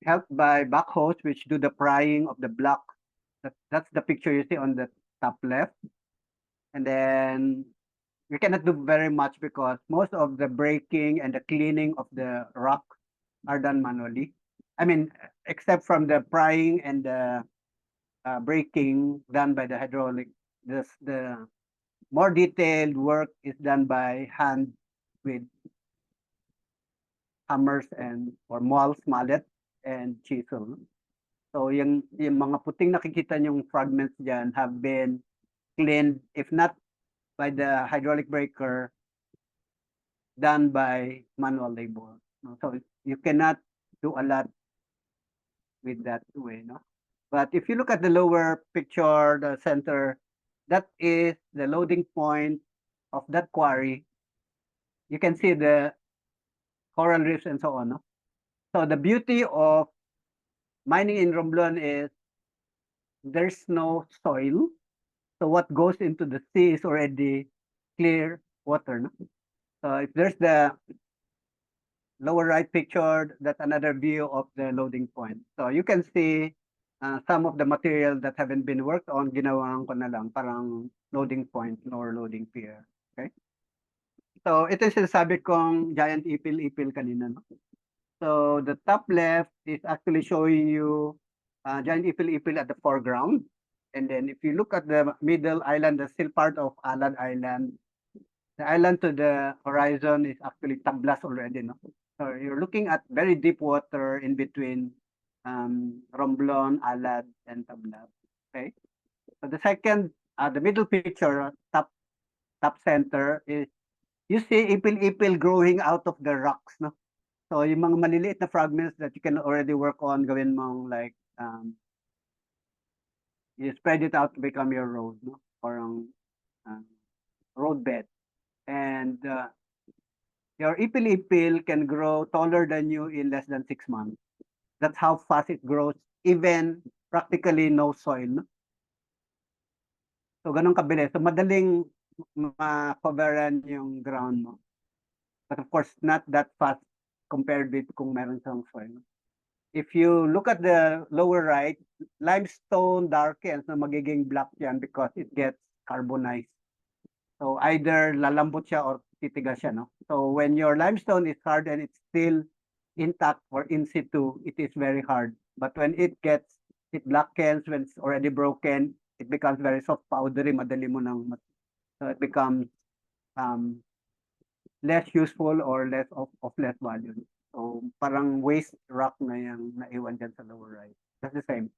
helped by backhoes which do the prying of the block. That's the picture you see on the top left. And then we cannot do very much because most of the breaking and the cleaning of the rock are done manually. I mean, except from the prying and the breaking done by the hydraulic, the more detailed work is done by hand with hammers or mauls, mallet, and chisel. So yung mga puting nakikita yung fragments dyan have been cleaned, if not by the hydraulic breaker, done by manual labor. So you cannot do a lot with that way, no? But if you look at the lower picture, the center, that is the loading point of that quarry. You can see the coral reefs and so on. No? So the beauty of mining in Romblon is there's no soil. So what goes into the sea is already clear water. No? So if there's the lower right picture, that's another view of the loading point. So you can see some of the material that haven't been worked on, ginawang ko na lang, parang loading point, lower loading pier. Okay? So ito yung sinasabi kong giant ipil-ipil kanina. No? So the top left is actually showing you giant ipil-ipil at the foreground. And then if you look at the middle island, that's still part of Alad Island. The island to the horizon is actually Tablas already. No? So you're looking at very deep water in between Romblon, Alad, and Tablas. Okay. So the second, the middle picture, top center is you see ipil-ipil growing out of the rocks, no? So yung mga maliliit na fragments that you can already work on, gawin mong like you spread it out to become your road, no? Parang road bed. And your ipil-ipil can grow taller than you in less than 6 months. That's how fast it grows, even practically no soil. No? So ganun kabilis. So madaling ma-coveran yung ground mo. But of course, not that fast compared with kung meron siyang soil. If you look at the lower right, limestone darkens na magiging black yan because it gets carbonized. So either lalambot siya or titigas siya, no? So when your limestone is hard and it's still intact or in situ, it is very hard. But when it blackens, when it's already broken, it becomes very soft, powdery, madali mo nang, so it becomes less useful or less of less value. So parang waste rock na yung naiwan dyan sa lower right. That's the same.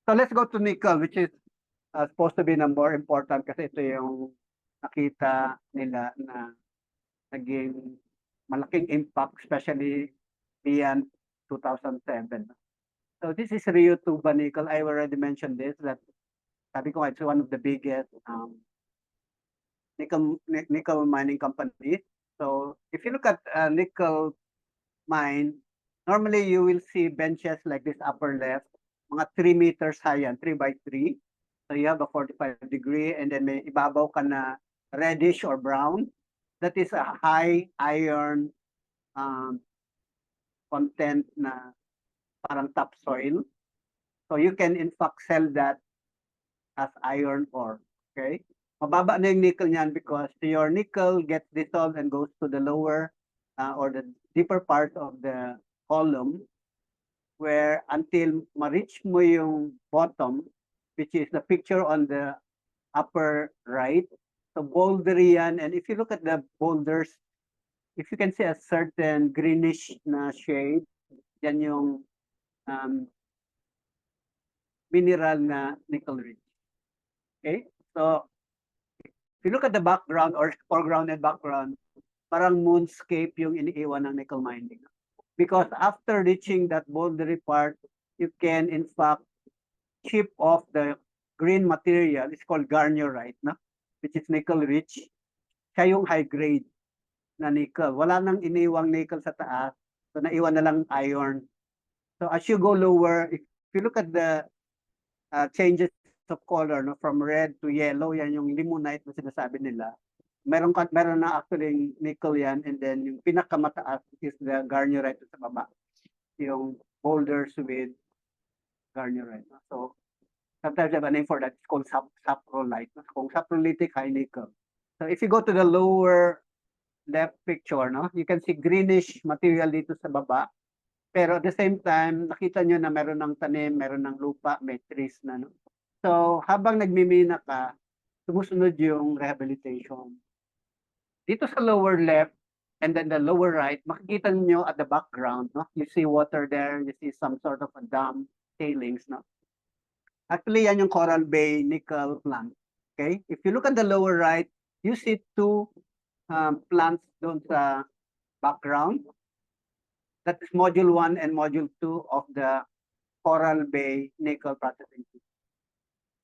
So let's go to nickel, which is supposed to be na more important kasi ito yung nakita nila na naging malaking impact, especially beyond 2007. So this is Rio Tuba Nickel. I already mentioned this, that sabi ko it's one of the biggest nickel mining companies. So if you look at nickel mine, normally you will see benches like this upper left, mga 3 meters high yan, 3 by 3. So you have a 45-degree and then may ibabaw ka na reddish or brown. That is a high iron content na parang topsoil. So you can in fact sell that as iron ore. Okay? Mababa na yung nickel niyan because your nickel gets dissolved and goes to the lower or the deeper part of the column where until ma-reach mo yung bottom, which is the picture on the upper right. So bouldery yan. And if you look at the boulders, if you can see a certain greenish na shade, yan yung mineral na nickel rich. Okay? So if you look at the background or foreground and background, parang moonscape yung iniiwan ng nickel mining. Because after reaching that boundary part, you can in fact chip off the green material. It's called garnierite, no? Which is nickel rich. Siya yung high grade na nickel. Wala nang iniwang nickel sa taas. So naiwan na lang iron. So as you go lower, if you look at the changes of color, no, from red to yellow, yan yung limonite na sinasabi nila. Meron na actually nickel yan, and then yung pinakamataas is the garnierite sa baba. Yung boulders with garnierite. So sometimes they have a name for that. It's called saprolite. Kung saprolitic, high nickel. So if you go to the lower left picture, no, you can see greenish material dito sa baba. Pero at the same time, nakita nyo na meron ng tanim, meron ng lupa, may trees na. No? So habang nagmimina ka, sumusunod yung rehabilitation. Dito sa lower left and then the lower right, makikita niyo at the background, no? You see water there, you see some sort of a dam, tailings, no? Actually, yan yung Coral Bay nickel plant. Okay? If you look at the lower right, you see two plants doon sa background. That is module 1 and module 2 of the Coral Bay nickel processing.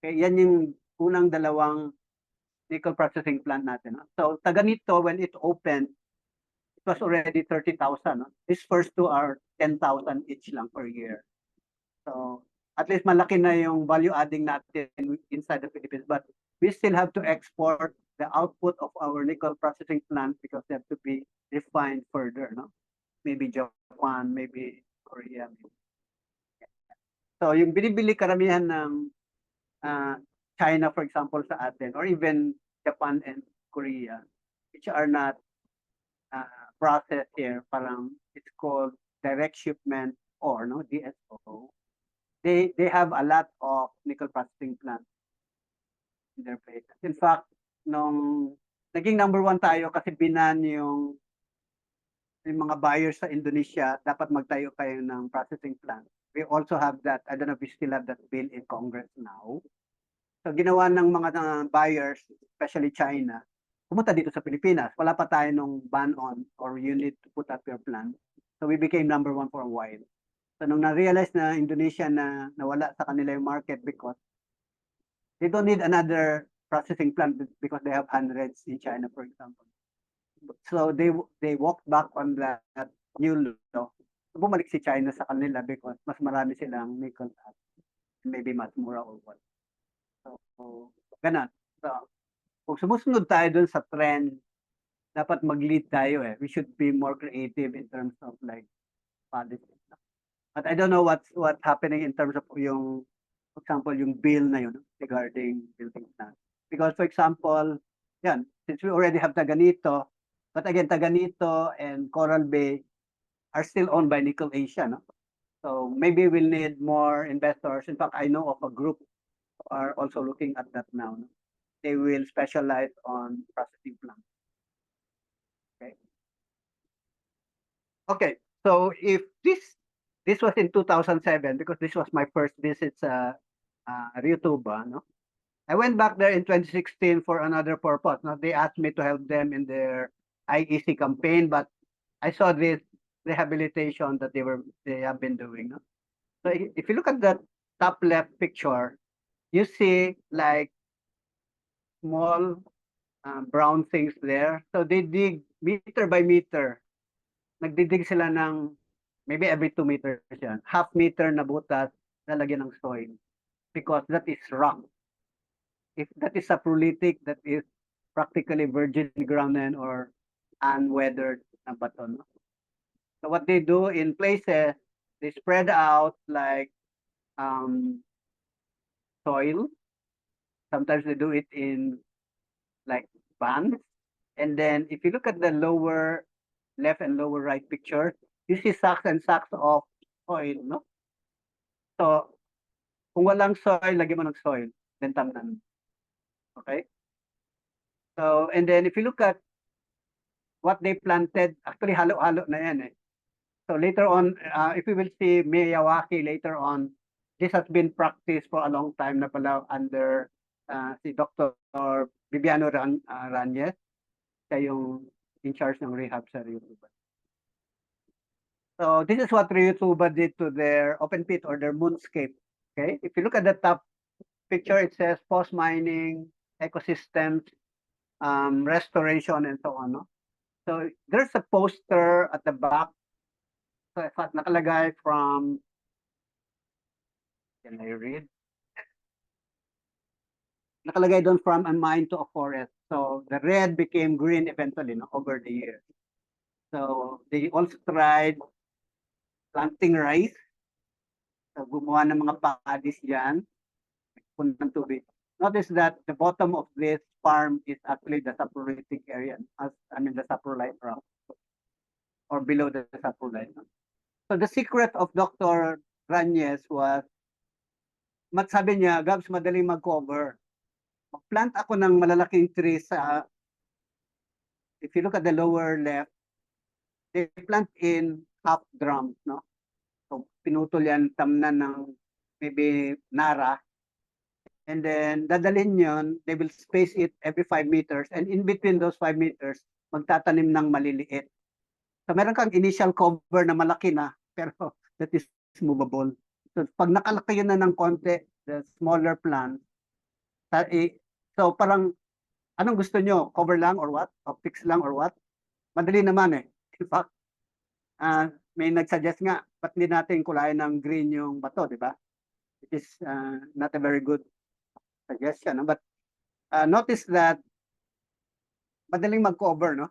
Okay? Yan yung unang dalawang nickel processing plant natin. No? So, taga nito, when it opened, it was already 30,000. No? These first two are 10,000 each lang per year. So, at least malaki na yung value adding natin inside the Philippines. But we still have to export the output of our nickel processing plant because they have to be refined further. No? maybe Japan, maybe Korea. So yung binibili karamihan ng China, for example, sa atin, or even Japan and Korea, which are not processed here, parang it's called direct shipment or no DSO. They have a lot of nickel processing plants in their place. In fact, nung naging number 1 tayo kasi binan yung mga buyers sa Indonesia, dapat magtayo kayo ng processing plant. We also have that, I don't know if we still have that bill in Congress now. So ginawa ng mga buyers, especially China, pumunta dito sa Pilipinas. Wala pa tayo nung ban on or you need to put up your plant. So we became number 1 for a while. So nung na-realize na Indonesia na nawala sa kanila yung market because they don't need another processing plant because they have hundreds in China, for example. So they walked back on that new law. Bumalik si China sa kanila because mas marami silang nickel at maybe mas mura or what. So, ganun. So, kung sumusunod tayo dun sa trend, dapat mag-lead tayo eh. We should be more creative in terms of like policy. But I don't know what's happening in terms of yung, for example, yung bill na yun regarding building plants. Because for example, yan, since we already have Taganito, but again, Taganito and Coral Bay are still owned by Nickel Asia, no? So maybe we'll need more investors. In fact, I know of a group who are also looking at that now. No? They will specialize on processing plants. Okay. Okay. So if this was in 2007 because this was my first visit sa Rio Tuba, no? I went back there in 2016 for another purpose. Now they asked me to help them in their IEC campaign, but I saw this rehabilitation that they have been doing. No? So if you look at the top left picture, you see like small brown things there. So they dig meter by meter. Nagdidig sila ng maybe every 2 meters yan. Half meter na butas lalagyan ng soil because that is rock. If that is saprolitic, that is practically virgin ground or unweathered na bato. No? So what they do in places, they spread out like soil. Sometimes they do it in like bands. And then if you look at the lower left and lower right picture, you see sacks and sacks of soil, no? So kung walang soil, lagyan mo ng soil, then tamnan. Okay? So, and then if you look at what they planted, actually halo-halo na yan eh. So later on, if we will see Miyawaki later on, this has been practiced for a long time na pala under si Dr. Bibiano Ranyes, siya yung in charge ng rehab sa Rio Tuba. So this is what Rio Tuba did to their open pit or their moonscape. Okay, if you look at the top picture, it says post mining, ecosystems, restoration, and so on. No? So there's a poster at the back. So nakalagay from, can I read? Nakalagay doon from a mine to a forest. So the red became green eventually no, over the years. So they also tried planting rice. So gumawa ng mga paddies dyan. Punang tubig. Notice that the bottom of this farm is actually the saprolitic area. The saprolite rock. Or below the saprolite. So the secret of Dr. Ranyes was, sabi niya, Gabs, madaling mag-cover. Mag-plant ako ng malalaking tree sa, if you look at the lower left, they plant in half drums, no? So pinutol yan, tamnan ng maybe nara. And then dadalhin yun, they will space it every 5 meters. And in between those 5 meters, magtatanim ng maliliit. So meron kang initial cover na malaki na, pero that is movable. So pag nakalaki yun na ng konti, the smaller plant, so parang, anong gusto nyo? Cover lang or what? O fix lang or what? Madali naman eh. In fact, may nagsuggest nga, ba't hindi natin kulayan ng green yung bato, di ba? It is not a very good suggestion. No? But notice that madaling mag-cover, no?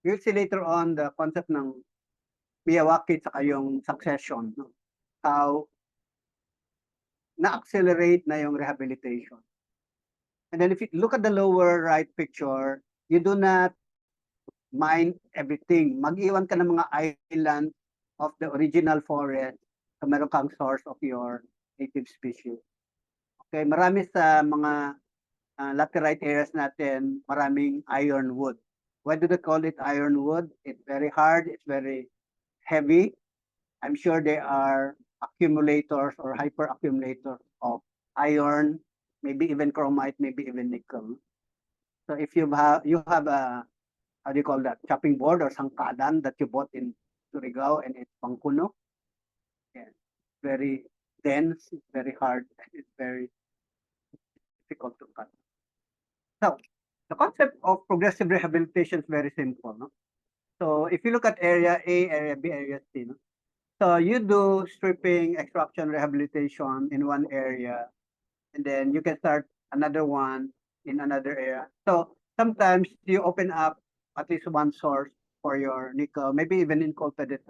You'll see later on the concept ng Miyawaki saka yung succession, no? How na-accelerate na yung rehabilitation. And then if you look at the lower right picture, you do not mine everything. Mag-iwan ka ng mga island of the original forest so meron kang source of your native species. Okay, marami sa mga laterite areas natin, maraming ironwood. Why do they call it ironwood? It's very hard, it's very heavy. I'm sure they are accumulators or hyper accumulators of iron, maybe even chromite, maybe even nickel. So if you have a, how do you call that, chopping board or sangkalan that you bought in Surigao and it's pangkuno, yeah, very dense, it's very hard, it's very difficult to cut. So the concept of progressive rehabilitation is very simple. No? So if you look at area A, area B, area C, no? So you do stripping, extraction, rehabilitation in one area, and then you can start another one in another area. So sometimes you open up at least one source for your nickel, maybe even in Colpedit.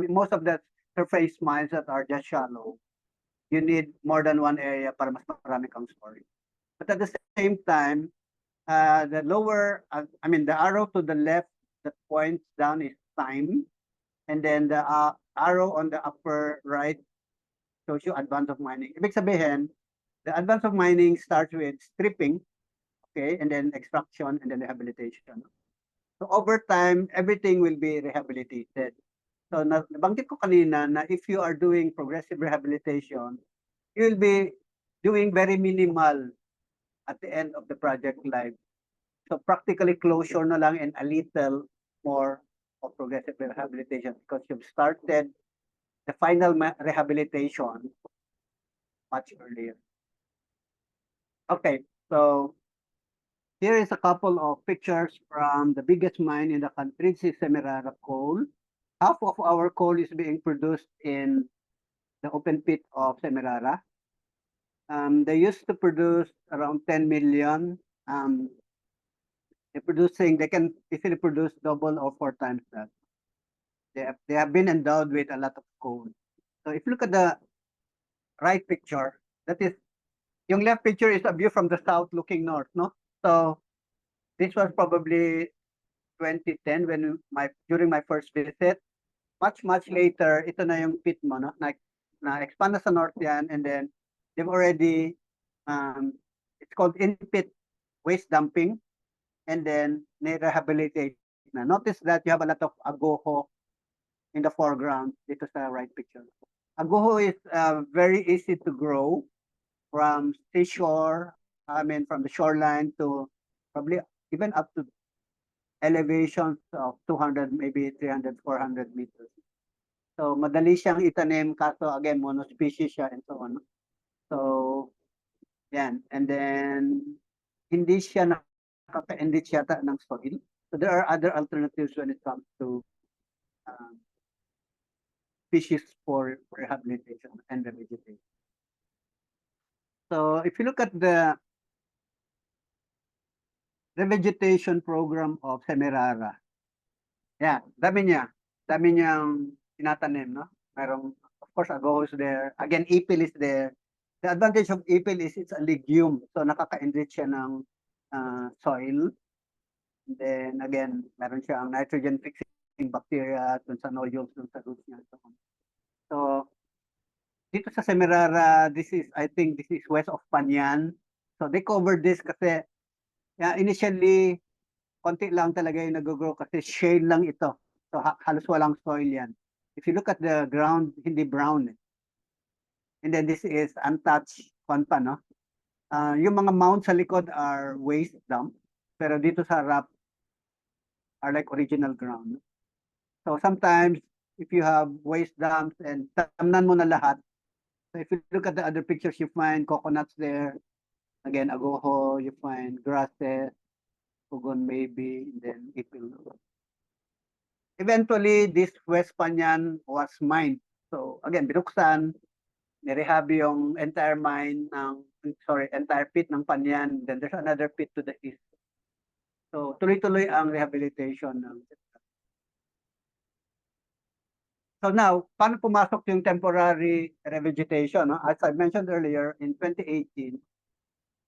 Most of the surface mines that are just shallow, you need more than one area para mas marami kang storage. But at the same time, the lower, the arrow to the left that points down is time. And then the arrow on the upper right shows you advance of mining. Ibig sabihin, the advance of mining starts with stripping, okay, and then extraction, and then rehabilitation. So over time, everything will be rehabilitated. So nabanggit ko kanina na if you are doing progressive rehabilitation, you will be doing very minimal at the end of the project life. So practically closure na lang and a little more of progressive rehabilitation because you've started the final rehabilitation much earlier. Okay, so here is a couple of pictures from the biggest mine in the country, this is Semirara Coal. Half of our coal is being produced in the open pit of Semirara. They used to produce around 10 million. They can easily produce double or 4 times that. They have been endowed with a lot of coal. So if you look at the right picture, that is, yung left picture is a view from the south looking north, no? So this was probably 2010 during my first visit. Much later, ito na yung pit mo, no? Na-expand na sa north yan, and then they've already, it's called in-pit waste dumping, and then rehabilitate na. Notice that you have a lot of agoho in the foreground dito sa right picture. Agoho is very easy to grow from seashore, from the shoreline to probably even up to elevations of 200, maybe 300, 400 meters. So madali siyang itanim, kaso again, monospecies siya and so on. So, yan. And then, hindi siya nakaka-enrich yata ng soil. So there are other alternatives when it comes to species for rehabilitation and revegetation. So if you look at the revegetation program of Semirara, yeah, dami niyang tinatanim, no? Merong, of course, agoho is there. Again, ipil is there. The advantage of ipil is it's a legume, so nakaka-enrich siya ng soil. And then again, meron siyang nitrogen fixing bacteria dun sa nodules, dun sa roots niya. So dito sa Semirara, I think this is west of Panyan. So they covered this kasi initially, konti lang talaga yung nag-grow kasi shale lang ito. So halos walang soil yan. If you look at the ground, hindi brown. And then this is untouched pa, no? Yung mga mounds sa likod are waste dump. Pero dito sa harap are like original ground. So sometimes, if you have waste dumps and tamnan mo na lahat, so if you look at the other pictures, you find coconuts there. Again, agoho, you find grasses, pugon maybe, and then ipil. Eventually, this West Panyan was mined. So again, binuksan, nirehab yung entire entire pit ng Panyan. Then there's another pit to the east. So tuloy-tuloy ang rehabilitation ng So now, paano pumasok yung temporary revegetation? No? As I mentioned earlier, in 2018,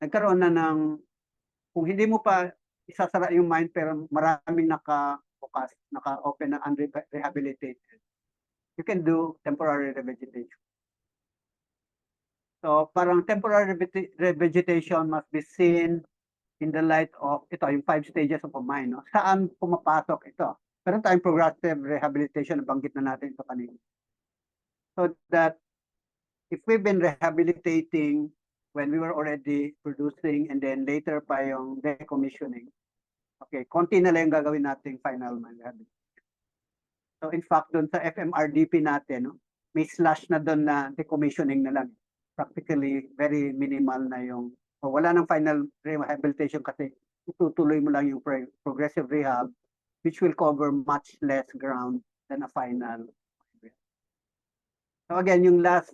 nagkaroon na ng, kung hindi mo pa isasara yung mine pero maraming naka-focus, naka-open na unrehabilitated, you can do temporary revegetation. So parang temporary revegetation must be seen in the light of ito, yung 5 stages of a mine. No? Saan pumapasok ito? Meron tayong progressive rehabilitation, nabanggit na natin ito kanina. So that if we've been rehabilitating when we were already producing and then later pa yung decommissioning, okay, konti na lang yung gagawin nating final mine rehabilitation. So in fact, doon sa FMRDP natin, no, may slash na doon na decommissioning na lang. Practically, very minimal na yung, o wala ng final rehabilitation kasi itutuloy mo lang yung progressive rehab, which will cover much less ground than a final. So again, yung last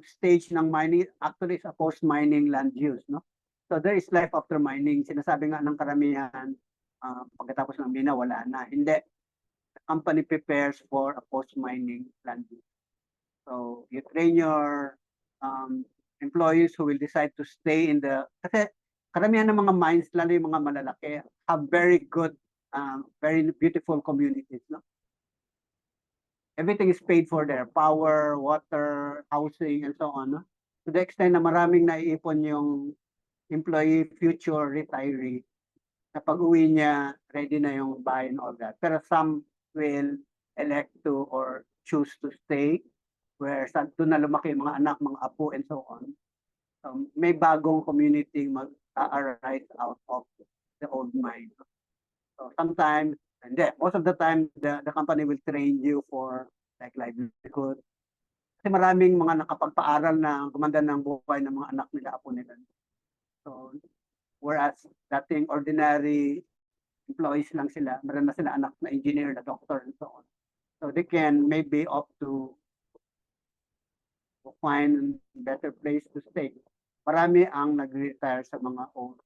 stage ng mining actually is a post-mining land use. No? So there is life after mining. Sinasabi nga ng karamihan, pagkatapos ng mina, wala na. Hindi. The company prepares for a post-mining land use. So you train your employees who will decide to stay in the, kasi karamihan ng mga mines, lalo yung mga malalaki, have very good, very beautiful communities. No? Everything is paid for there, power, water, housing, and so on. No? To the extent na maraming naiipon yung employee, future retiree, na pag-uwi niya, ready na yung bahay and all that. Pero some will elect to or choose to stay where doon na lumaki yung mga anak, mga apo, and so on. May bagong community mag-arise out of the old mine. So sometimes, hindi, most of the time, the company will train you for like livelihood. Kasi maraming mga nakapagpaaral na gumanda ng buhay ng mga anak nila, apo nila. So, whereas dating ordinary employees lang sila, meron na sila anak na engineer, na doctor, and so on. So they can maybe opt to find better place to stay. Marami ang nag-retire sa mga old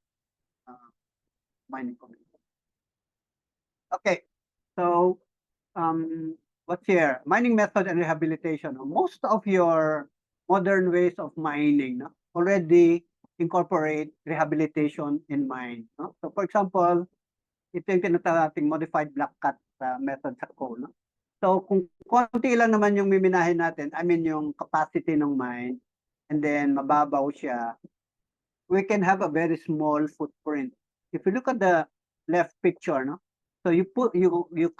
mining community. Okay, so what's here? Mining method and rehabilitation. Most of your modern ways of mining already incorporate rehabilitation in mine. No? So for example, ito yung tinatawag nating modified black cut method sa coal. No? So kung konti lang naman yung miminahin natin, I mean yung capacity ng mine, and then mababaw siya, we can have a very small footprint. If you look at the left picture, no? So you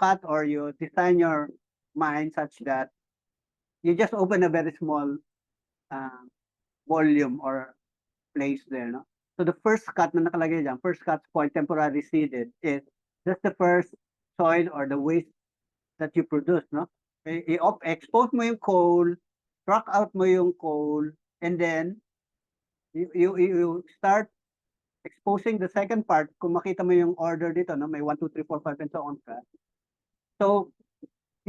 cut or you design your mine such that you just open a very small volume or place there, no? So the first cut na nakalagay dyan, first cut point temporary seeded, is just the first soil or the waste that you produce, no? I-expose mo yung coal, truck out mo yung coal, and then you start exposing the second part. Kung makita mo yung order dito, no? May 1, 2, 3, 4, 5, and so on ka. So,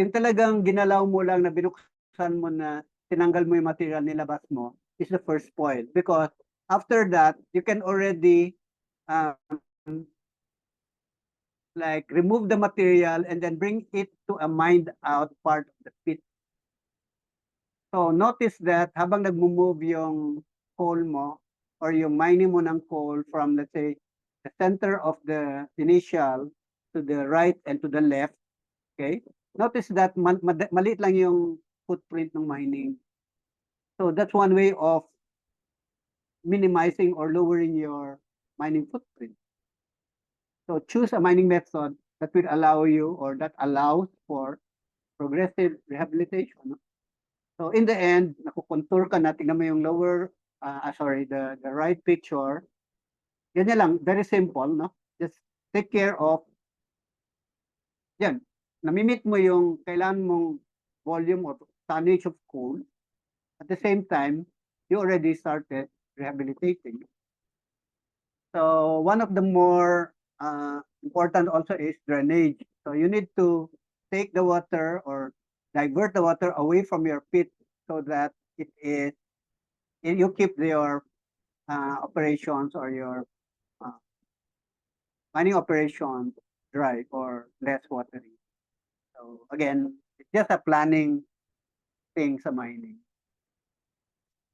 yung talagang ginalaw mo lang na binuksan mo na tinanggal mo yung material, nilabas mo, is the first point. Because after that, you can already like remove the material and then bring it to a mined out part of the pit. So notice that habang nagmo-move yung coal mo or yung mining mo ng coal from, let's say, the center of the initial to the right and to the left, okay? Notice that maliit lang yung footprint ng mining. So that's one way of minimizing or lowering your mining footprint. So choose a mining method that will allow you or that allows for progressive rehabilitation. No? So in the end, nakukontour ka na, tingnan mo yung lower, the right picture. Yan lang, very simple, no? Just take care of, yan, namimit mo yung kailangan mong volume or tonnage of coal. At the same time, you already started rehabilitating. So one of the more important also is drainage. So you need to take the water or divert the water away from your pit so that you keep your operations or your mining operations dry or less watery. So again, it's just a planning thing sa mining.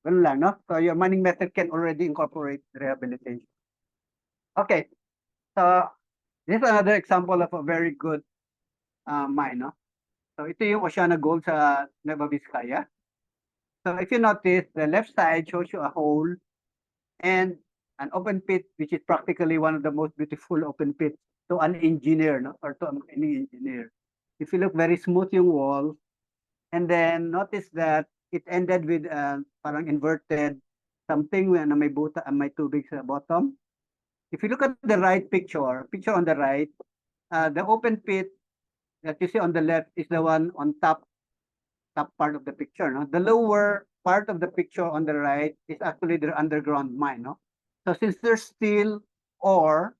Ganun lang, no? So your mining method can already incorporate rehabilitation. Okay, so this is another example of a very good mine, no? So ito yung Oceana Gold sa Nueva Vizcaya. So if you notice, the left side shows you a hole and an open pit, which is practically one of the most beautiful open pits to an engineer, no? Or to any engineer. If you look, very smooth yung wall, and then notice that it ended with parang inverted something na may buta, may tubig sa bottom. If you look at the right picture on the right, the open pit that you see on the left is the one on top part of the picture. No? The lower part of the picture on the right is actually their underground mine. No? So since there's still ore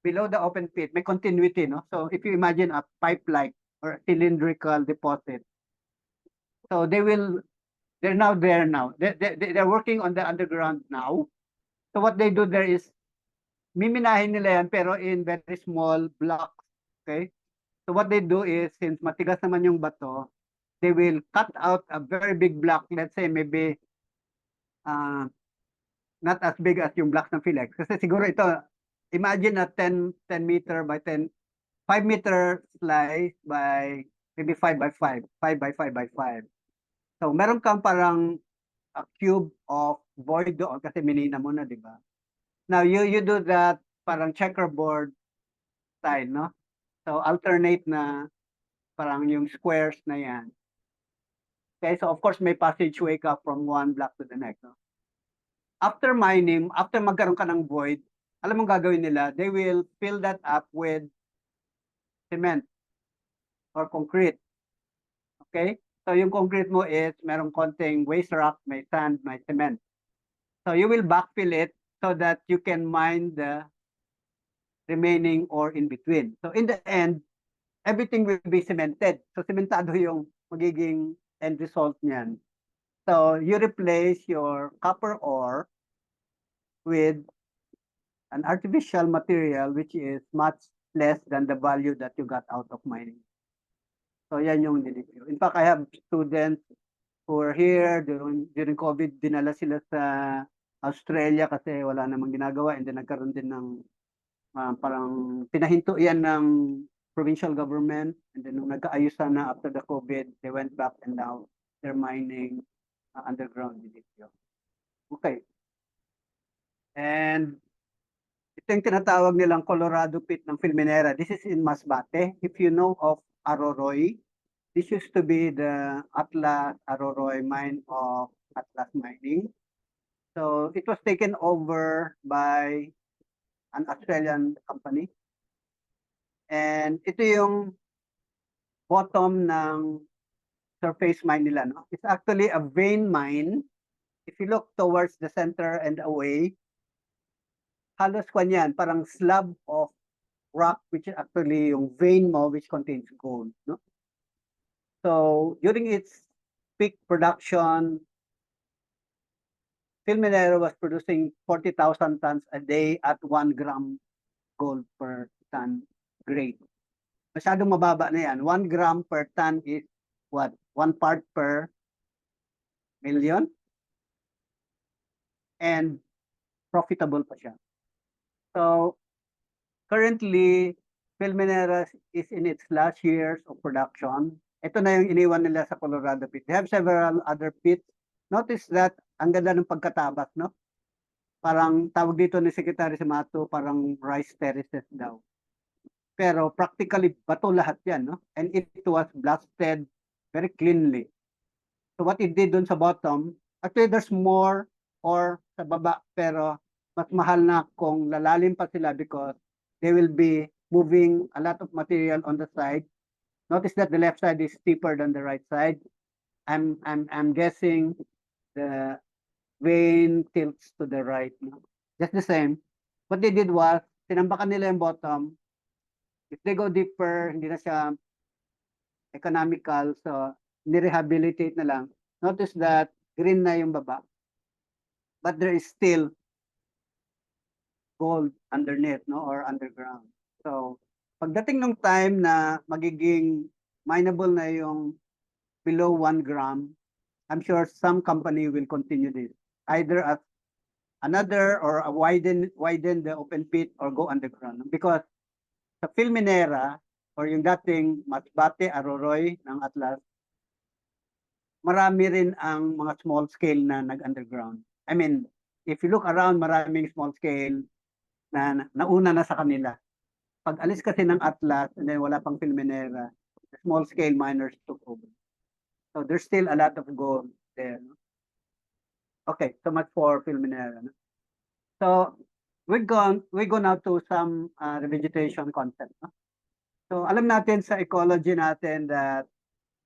below the open pit, may continuity. No? So if you imagine a pipe-like or cylindrical deposit, so they're now there now. They're working on the underground now. So what they do there is, miminahin nila yan pero in very small blocks. Okay? So what they do is, since matigas naman yung bato, they will cut out a very big block, let's say maybe not as big as yung blocks ng Philex. Kasi siguro ito, imagine a 10 meter by 10, 5 meter slice by maybe 5 by 5, 5 by 5 by 5. So meron kang parang a cube of void doon kasi minina mo na, di ba? Now you do that parang checkerboard style, no? So alternate na parang yung squares na yan. Okay, so of course may passageway ka from one block to the next. No? After mining, after magkaroon ka ng void, alam mong gagawin nila, they will fill that up with cement or concrete. Okay? So yung concrete mo is merong konting waste rock, may sand, may cement. So you will backfill it so that you can mine the remaining ore in between. So in the end, everything will be cemented. So cementado yung magiging end result niyan. So you replace your copper ore with an artificial material which is much less than the value that you got out of mining. So yan yung nilipyo. In fact, I have students who are here during COVID, dinala sila sa Australia kasi wala namang ginagawa, and then nagkaroon din ng parang pinahinto yan ng provincial government, and then nung nagkaayusan na after the COVID, they went back and now they're mining underground nilipyo. Okay. And ito yung tinatawag nilang Colorado Pit ng Filminera. This is in Masbate. If you know of Aroroy, this used to be the Atlas Aroroy mine of Atlas Mining. So it was taken over by an Australian company. And ito yung bottom ng surface mine nila. No? It's actually a vein mine. If you look towards the center and away, halos kwan yan, parang slab of rock, which is actually yung vein mo, which contains gold. No? So during its peak production, Filminera was producing 40,000 tons a day at 1 gram gold per ton grade. Masyadong mababa na yan. 1 gram per ton is what? 1 part per million? And profitable pa siya. So currently, Filminera is in its last years of production. Ito na yung iniwan nila sa Colorado Pit. They have several other pits. Notice that ang ganda ng pagkatabas, no? Parang tawag dito ni Secretary Simato, parang rice terraces daw. Pero practically bato lahat yan, no? And it was blasted very cleanly. So what it did dun sa bottom, actually there's more or sa baba, pero mas mahal na kung lalalim pa sila because they will be moving a lot of material on the side. Notice that the left side is steeper than the right side. I'm guessing the vein tilts to the right. No? Just the same. What they did was, tinambakan nila yung bottom. If they go deeper, hindi na siya economical, so nirehabilitate na lang. Notice that green na yung baba. But there is still gold underneath, no, or underground. So pagdating ng time na magiging mineable na yung below 1 gram, I'm sure some company will continue this, either as another or widen the open pit or go underground. Because sa Filminera or yung dating Masbate, Aroroy ng Atlas, marami rin ang mga small scale na nag-underground. I mean, if you look around, maraming small scale na nauna na sa kanila. Pag alis kasi ng Atlas and then wala pang Filminera, the small scale miners took over. So there's still a lot of gold there. No? Okay, so much for Filminera. No? So we go now to some revegetation concept. No? So alam natin sa ecology natin that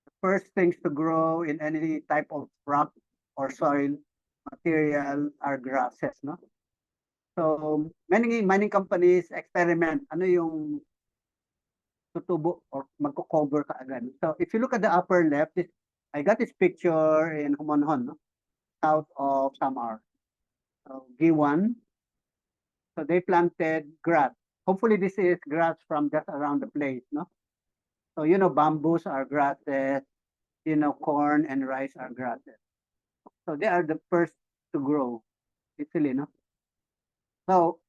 the first things to grow in any type of rock or soil material are grasses, no? So many mining companies experiment ano yung tutubo or magko-cover kaagad. So if you look at the upper left, I got this picture in Humonhon, no? South of Samar. So G1. So they planted grass. Hopefully this is grass from just around the place, no? So you know bamboos are grasses, you know corn and rice are grasses. So they are the first to grow easily, no? So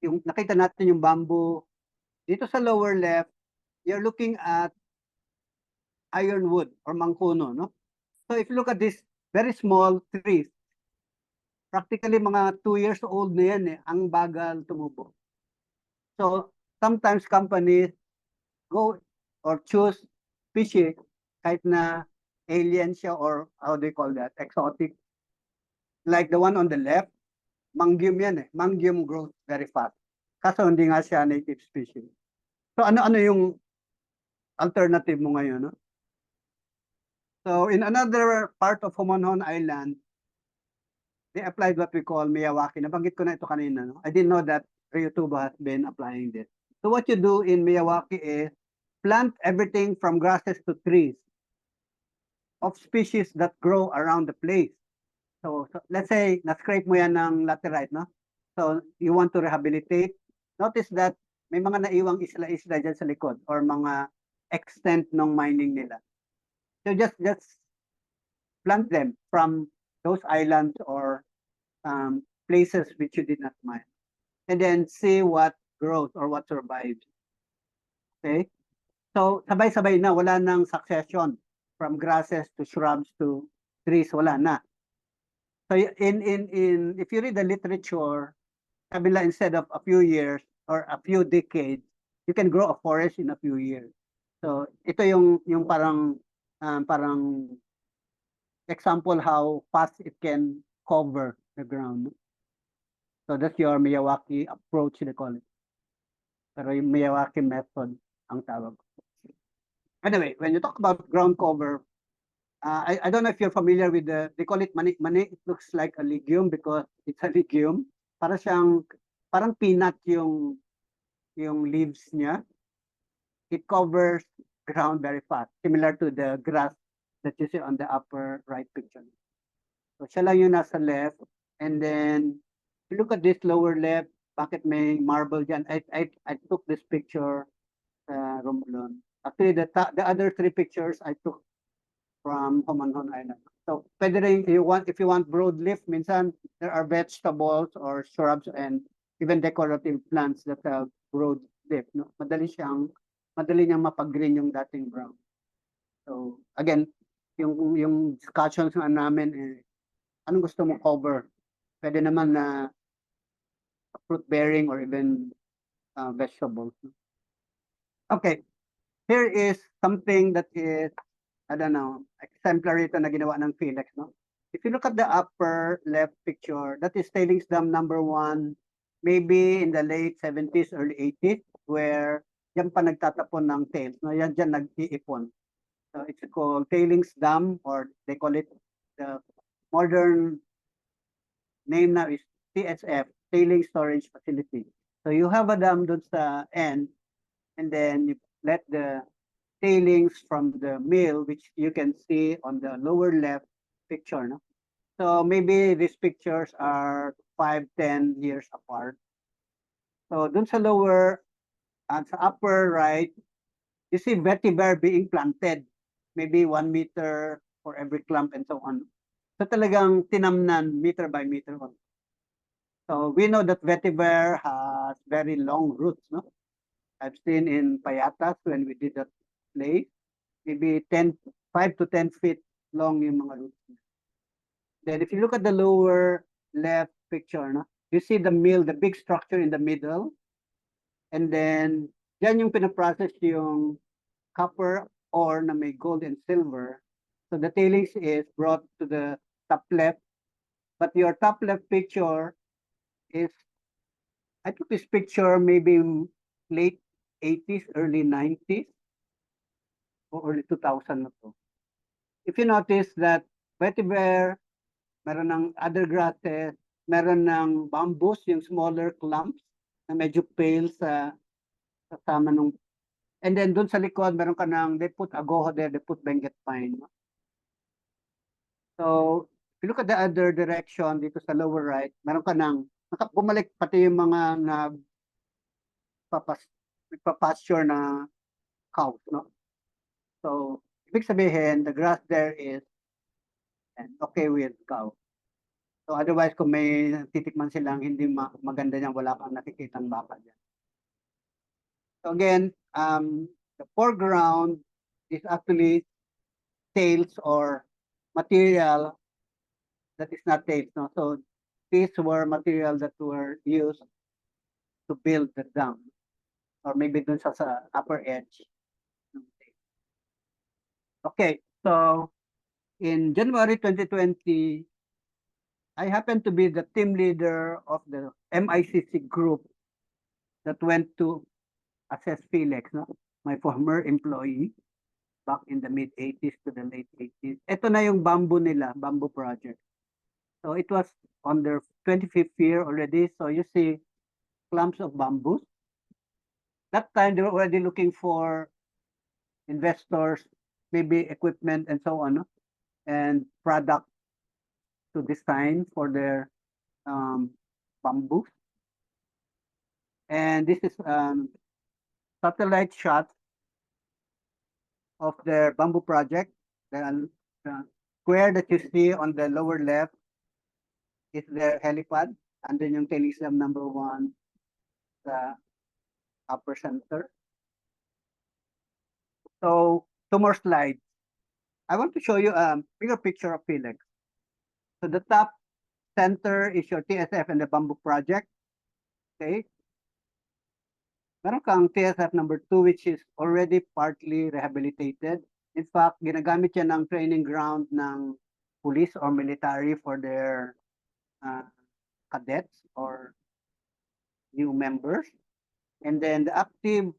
yung nakita natin yung bamboo dito sa lower left, you're looking at ironwood or mangkuno, no? So if you look at this very small trees, practically mga 2 years old na yan eh, ang bagal tumubo. So sometimes companies go or choose species kahit na alien siya or how do you call that, exotic. Like the one on the left, mangyum yan eh. Mangyum grows very fast. Kaso hindi nga siya native species. So ano-ano yung alternative mo ngayon, no? So in another part of Homonhon Island, they applied what we call Miyawaki. Nabanggit ko na ito kanina, no? I didn't know that Rio Tubo has been applying this. So what you do in Miyawaki is plant everything from grasses to trees of species that grow around the place. So let's say, na-scrape mo yan ng laterite, no? So you want to rehabilitate. Notice that may mga naiwang isla-isla dyan sa likod or mga extent ng mining nila. So just plant them from those islands or places which you did not mine. And then see what grows or what survives. Okay? So sabay-sabay na, wala nang succession from grasses to shrubs to trees, wala na. So if you read the literature, sabi nila instead of a few years or a few decades, you can grow a forest in a few years. So ito yung parang example how fast it can cover the ground. So that's your Miyawaki approach, they call it. Pero yung Miyawaki method ang tawag. Anyway, when you talk about ground cover, I don't know if you're familiar with they call it mani. Mani, it looks like a legume because it's a legume. Parang peanut yung leaves niya. It covers ground very fast, similar to the grass that you see on the upper right picture. So siya lang yung nasa left. And then, if you look at this lower left, bakit may marble dyan? I took this picture, Romulon. Actually, the other 3 pictures I took from Homonhon Island. So, pwede rin, if you want broadleaf, minsan there are vegetables or shrubs and even decorative plants that have broadleaf. No? Madali niyang mapag-green yung dating brown. So, again, yung discussions nga namin, anong gusto mo cover? Pwede naman na fruit-bearing or even vegetables. Okay, here is something that is, I don't know, exemplary ito na ginawa ng Philex, no? If you look at the upper left picture, that is tailings dam number 1, maybe in the late 70s, early 80s, where yan pa nagtatapon ng tails, no? Yan dyan nag-iipon. So it's called tailings dam, or they call it, the modern name now is TSF, Tailings Storage Facility. So you have a dam dun sa end, and then you let the tailings from the mill, which you can see on the lower left picture. No? So maybe these pictures are 5-10 years apart. So dun sa lower, at sa upper right, you see vetiver being planted, maybe 1 meter for every clump and so on. So talagang tinamnan meter by meter. So we know that vetiver has very long roots, no? I've seen in Payatas when we did that place, maybe 5 to 10 feet long yung mga roots. Then if you look at the lower left picture, no, you see the mill, the big structure in the middle. And then, dyan yung pinaprocess yung copper ore na may gold and silver. So the tailings is brought to the top left. But your top left picture is, I took this picture maybe late 80s, early 90s, or early 2000 na to. If you notice that vetiver, meron ng other grasses, meron ng bamboos, yung smaller clumps na medyo pale sa kasama nung. And then doon sa likod, meron ka ng, they put agoho there, they put benguet pine. So, if you look at the other direction, dito sa lower right, meron ka ng, bumalik pati yung mga nagpapasture na cows, no? So, ibig sabihin, the grass there is okay with cow. So, otherwise, kung may titikman silang hindi maganda niyan, wala kang nakikitang baka dyan. So, again, the foreground is actually tails or material that is not tails. No? So, these were material that were used to build the dam, or maybe dun sa upper edge. Okay, so in January 2020, I happened to be the team leader of the MICC group that went to assess Felix, no? My former employee back in the mid-80s to the late 80s. Ito na yung bamboo nila, bamboo project. So it was on their 25th year already. So you see clumps of bamboos. That time they were already looking for investors, maybe equipment and so on, no? And product to design for their bamboos. And this is satellite shot of their bamboo project. The square that you see on the lower left is their helipad, and then yung tailings dam number 1, the upper center. So 2 more slides. I want to show you a bigger picture of Felix. So the top center is your TSF and the bamboo project. Okay. Meron kang TSF number 2, which is already partly rehabilitated. In fact, ginagamit yan ng training ground ng police or military for their cadets or new members. And then the active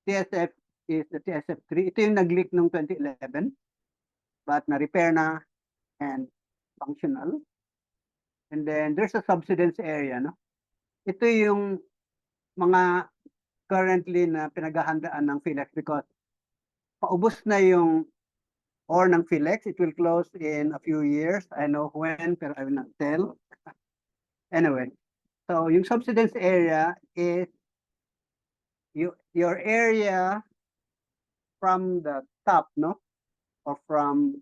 TSF is the TSF3. Ito yung nag-leak noong 2011, but na-repair na and functional. And then there's a subsidence area, no? Ito yung mga currently na pinaghahandaan ng Philex because paubos na yung ore ng Philex. It will close in a few years. I know when, pero I will not tell. Anyway, so yung subsidence area is your area from the top, no? Or from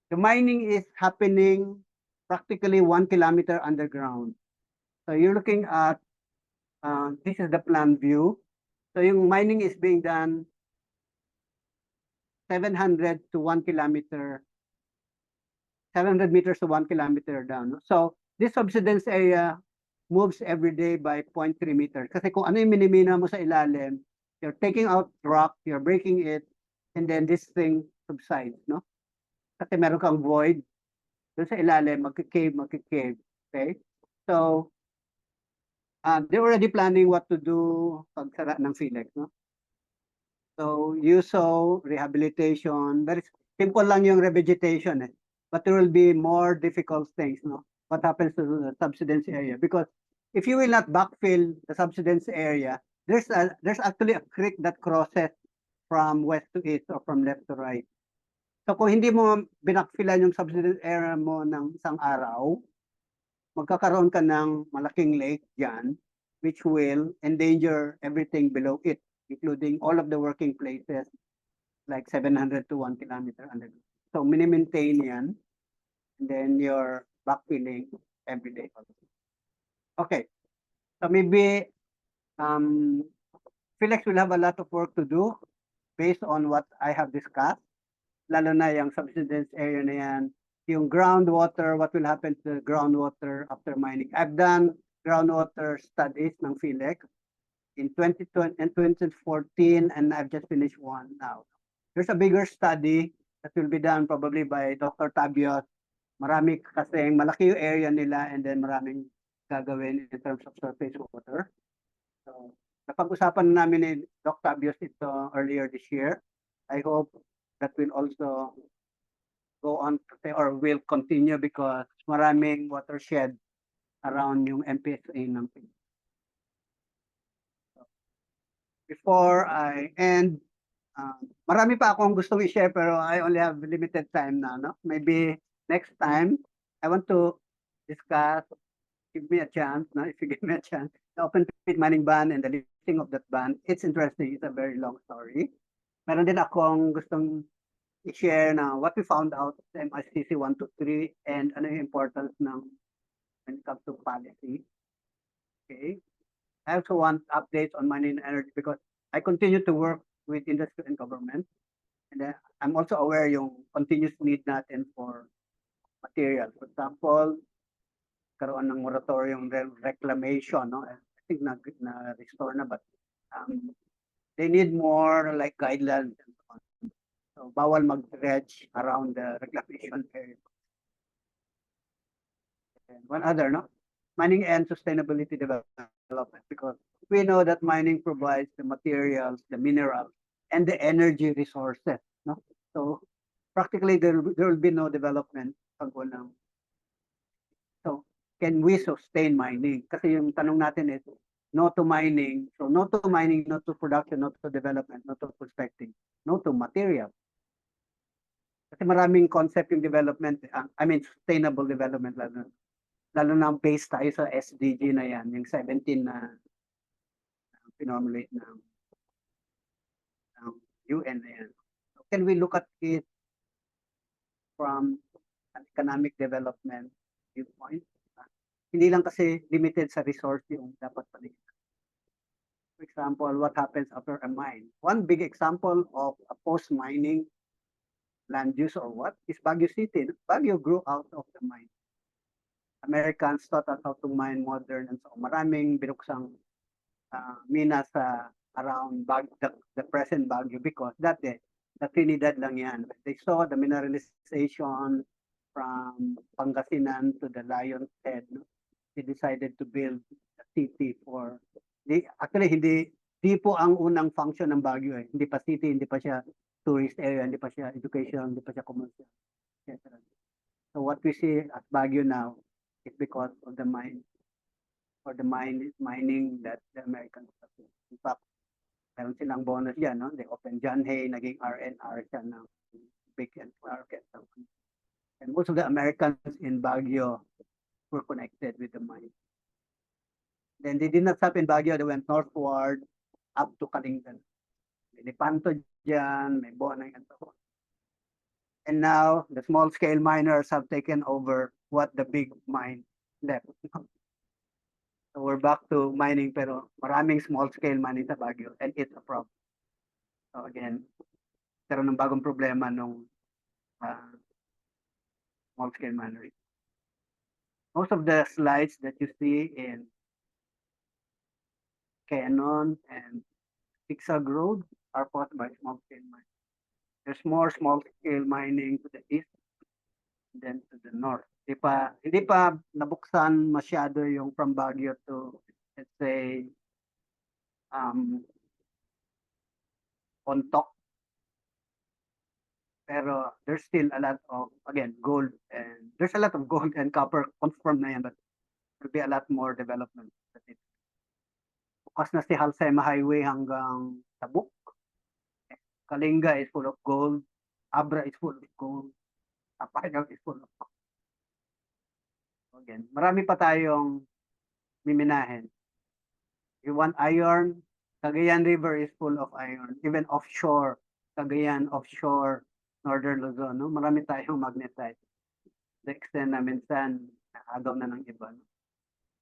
the mining is happening practically 1 kilometer underground. So you're looking at this is the plan view. So yung mining is being done 700 to 1 kilometer, 700 meters to 1 kilometer down. So this subsidence area moves every day by 0.3 meters. Kasi kung ano yung minimina mo sa ilalim, you're taking out rock, you're breaking it, and then this thing subsides, no? Kasi meron kang void doon sa ilalim, magkikave. Okay? So, they're already planning what to do pagsara ng Felix, no? So, USO, rehabilitation, very simple lang yung revegetation, eh. But there will be more difficult things, no? What happens to the subsidence area? Because if you will not backfill the subsidence area, there's actually a creek that crosses from west to east or from left to right. So kung hindi mo binakfilan yung subsidence area mo ng isang araw, magkakaroon ka ng malaking lake dyan, which will endanger everything below it. including all of the working places, like 700 to 1 kilometer underground. So mini-maintain yan, and then your backfilling every day. Okay, so maybe Felix will have a lot of work to do based on what I have discussed, lalo na yung subsidence area na yan, yung groundwater, what will happen to the groundwater after mining. I've done groundwater studies ng Felix in 2020 and 2014, and I've just finished one now. There's a bigger study that will be done probably by Dr. Tabios. Marami kasi malaki yung area nila, and then maraming gagawin in terms of surface water. So, napag-usapan namin ni Dr. Tabios ito earlier this year. I hope that will also go on or will continue because maraming watershed around yung MPSA ng Pilipinas. Before I end, marami pa akong gustong i-share pero I only have limited time now. No? Maybe next time, I want to discuss, give me a chance, no? If you give me a chance, the open pit mining ban and the lifting of that ban. It's interesting. It's a very long story. Meron din akong gustong i-share na what we found out sa MICC 123 and ano yung importance ng when it comes to policy. Okay. I also want updates on mining energy because I continue to work with industry and government. And I'm also aware yung continuous need natin for material. For example, karoon ng moratorium reclamation, no? I think na-restore na, but they need more like guidelines and so on. So, bawal mag-dredge around the reclamation area. And one other, no? Mining and sustainability development, because we know that mining provides the materials, the minerals, and the energy resources, no? So, practically, there will be no development pag walang. So, can we sustain mining? Kasi yung tanong natin is, no to mining. So, no to mining, no to production, no to development, no to prospecting, no to material. Kasi maraming concept yung development, I mean, sustainable development, lalo na based tayo sa SDG na yan, yung 17 na pinomulate ng UN na yan. So can we look at it from an economic development viewpoint? Hindi lang kasi limited sa resource yung dapat palitan. For example, what happens after a mine? One big example of a post-mining land use or what is Baguio City. Baguio grew out of the mine. Americans taught us how to mine modern and so maraming binuksang mina sa around the present Baguio because dati the Trinidad lang yan. They saw the mineralization from Pangasinan to the Lion's Head. No? They decided to build a city for actually hindi po ang unang function ng Baguio eh. Hindi pa city, hindi pa siya tourist area, hindi pa siya education, hindi pa siya commercial, etc. So what we see at Baguio now is because of the mine, or the mining that the Americans have. In fact, meron silang bonus yan, no? They open John Hay, naging RNR siya ng big and market. And most of the Americans in Baguio were connected with the mine. Then they did not stop in Baguio, they went northward up to Kalingan. May Lepanto dyan, may Bonay and so on. And now the small scale miners have taken over what the big mine left. So we're back to mining pero maraming small scale mining sa Baguio and it's a problem. So again, karoon ng bagong problema nung small scale mining. Most of the slides that you see in Canon and Zigzag Road are caused by small scale mining. There's more small scale mining to the east than to the north. Hindi pa nabuksan masyado yung from Baguio to, let's say, Ontok. Pero there's still a lot of, again, gold, and there's a lot of gold and copper confirmed na yan, but there'll be a lot more development. Bukas na si Halsema Highway hanggang Tabuk. Kalinga is full of gold. Abra is full of gold. Apayag is full of gold. Again, marami pa tayong miminahin. You want iron, Cagayan River is full of iron. Even offshore, Cagayan offshore, Northern Luzon, no? Marami tayong magnetite. The extent na minsan, nakagaw na ng iba. No?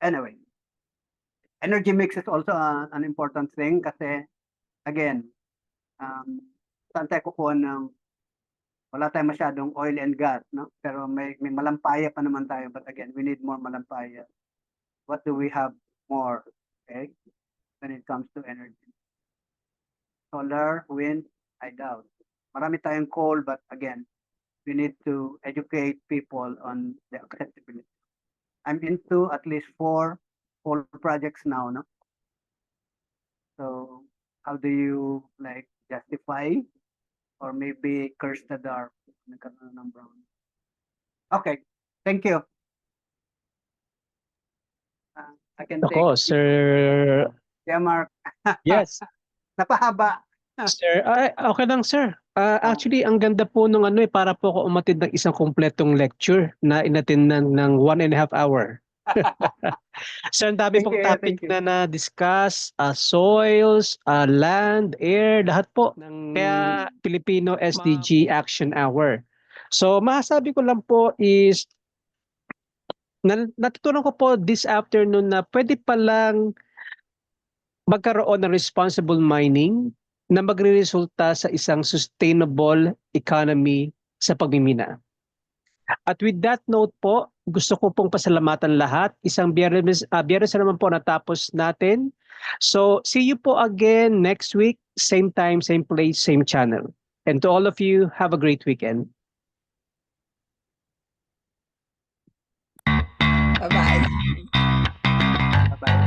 Anyway, energy mix is also an important thing kasi, again, saan tayo kukuha ng wala tayong masyadong oil and gas, no? Pero may malampaya pa naman tayo, but again, we need more malampaya. What do we have more, okay, when it comes to energy? Solar, wind, I doubt. Marami tayong coal, but again, we need to educate people on the accessibility. I'm into at least 4 coal projects now, no? So, how do you like justify or maybe curse the dark? Nagkaroon ng brown. Okay, thank you. I can take. Ako, sir. Yeah, Mark. Yes, Napahaba. sir. Ay, okay lang, sir. Actually, ang ganda po nung para po ako umatid ng isang kompletong lecture na inattend ng 1.5 hour. Sir, ang dami Thank pong you, topic thank you. na na-discuss, soils, land, air, lahat po. Kaya Filipino SDG Action Hour. So, masasabi ko lang po is, natutunan ko po this afternoon na pwede palang magkaroon ng responsible mining na magre-resulta sa isang sustainable economy sa pagmimina. At with that note po, gusto ko pong pasalamatan lahat. Isang biyernes na naman po natapos natin. So, see you po again next week, same time, same place, same channel. And to all of you, have a great weekend. Bye-bye. Bye-bye.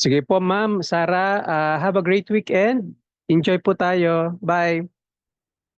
Sige po, Ma'am Sarah, have a great weekend. Enjoy po tayo. Bye.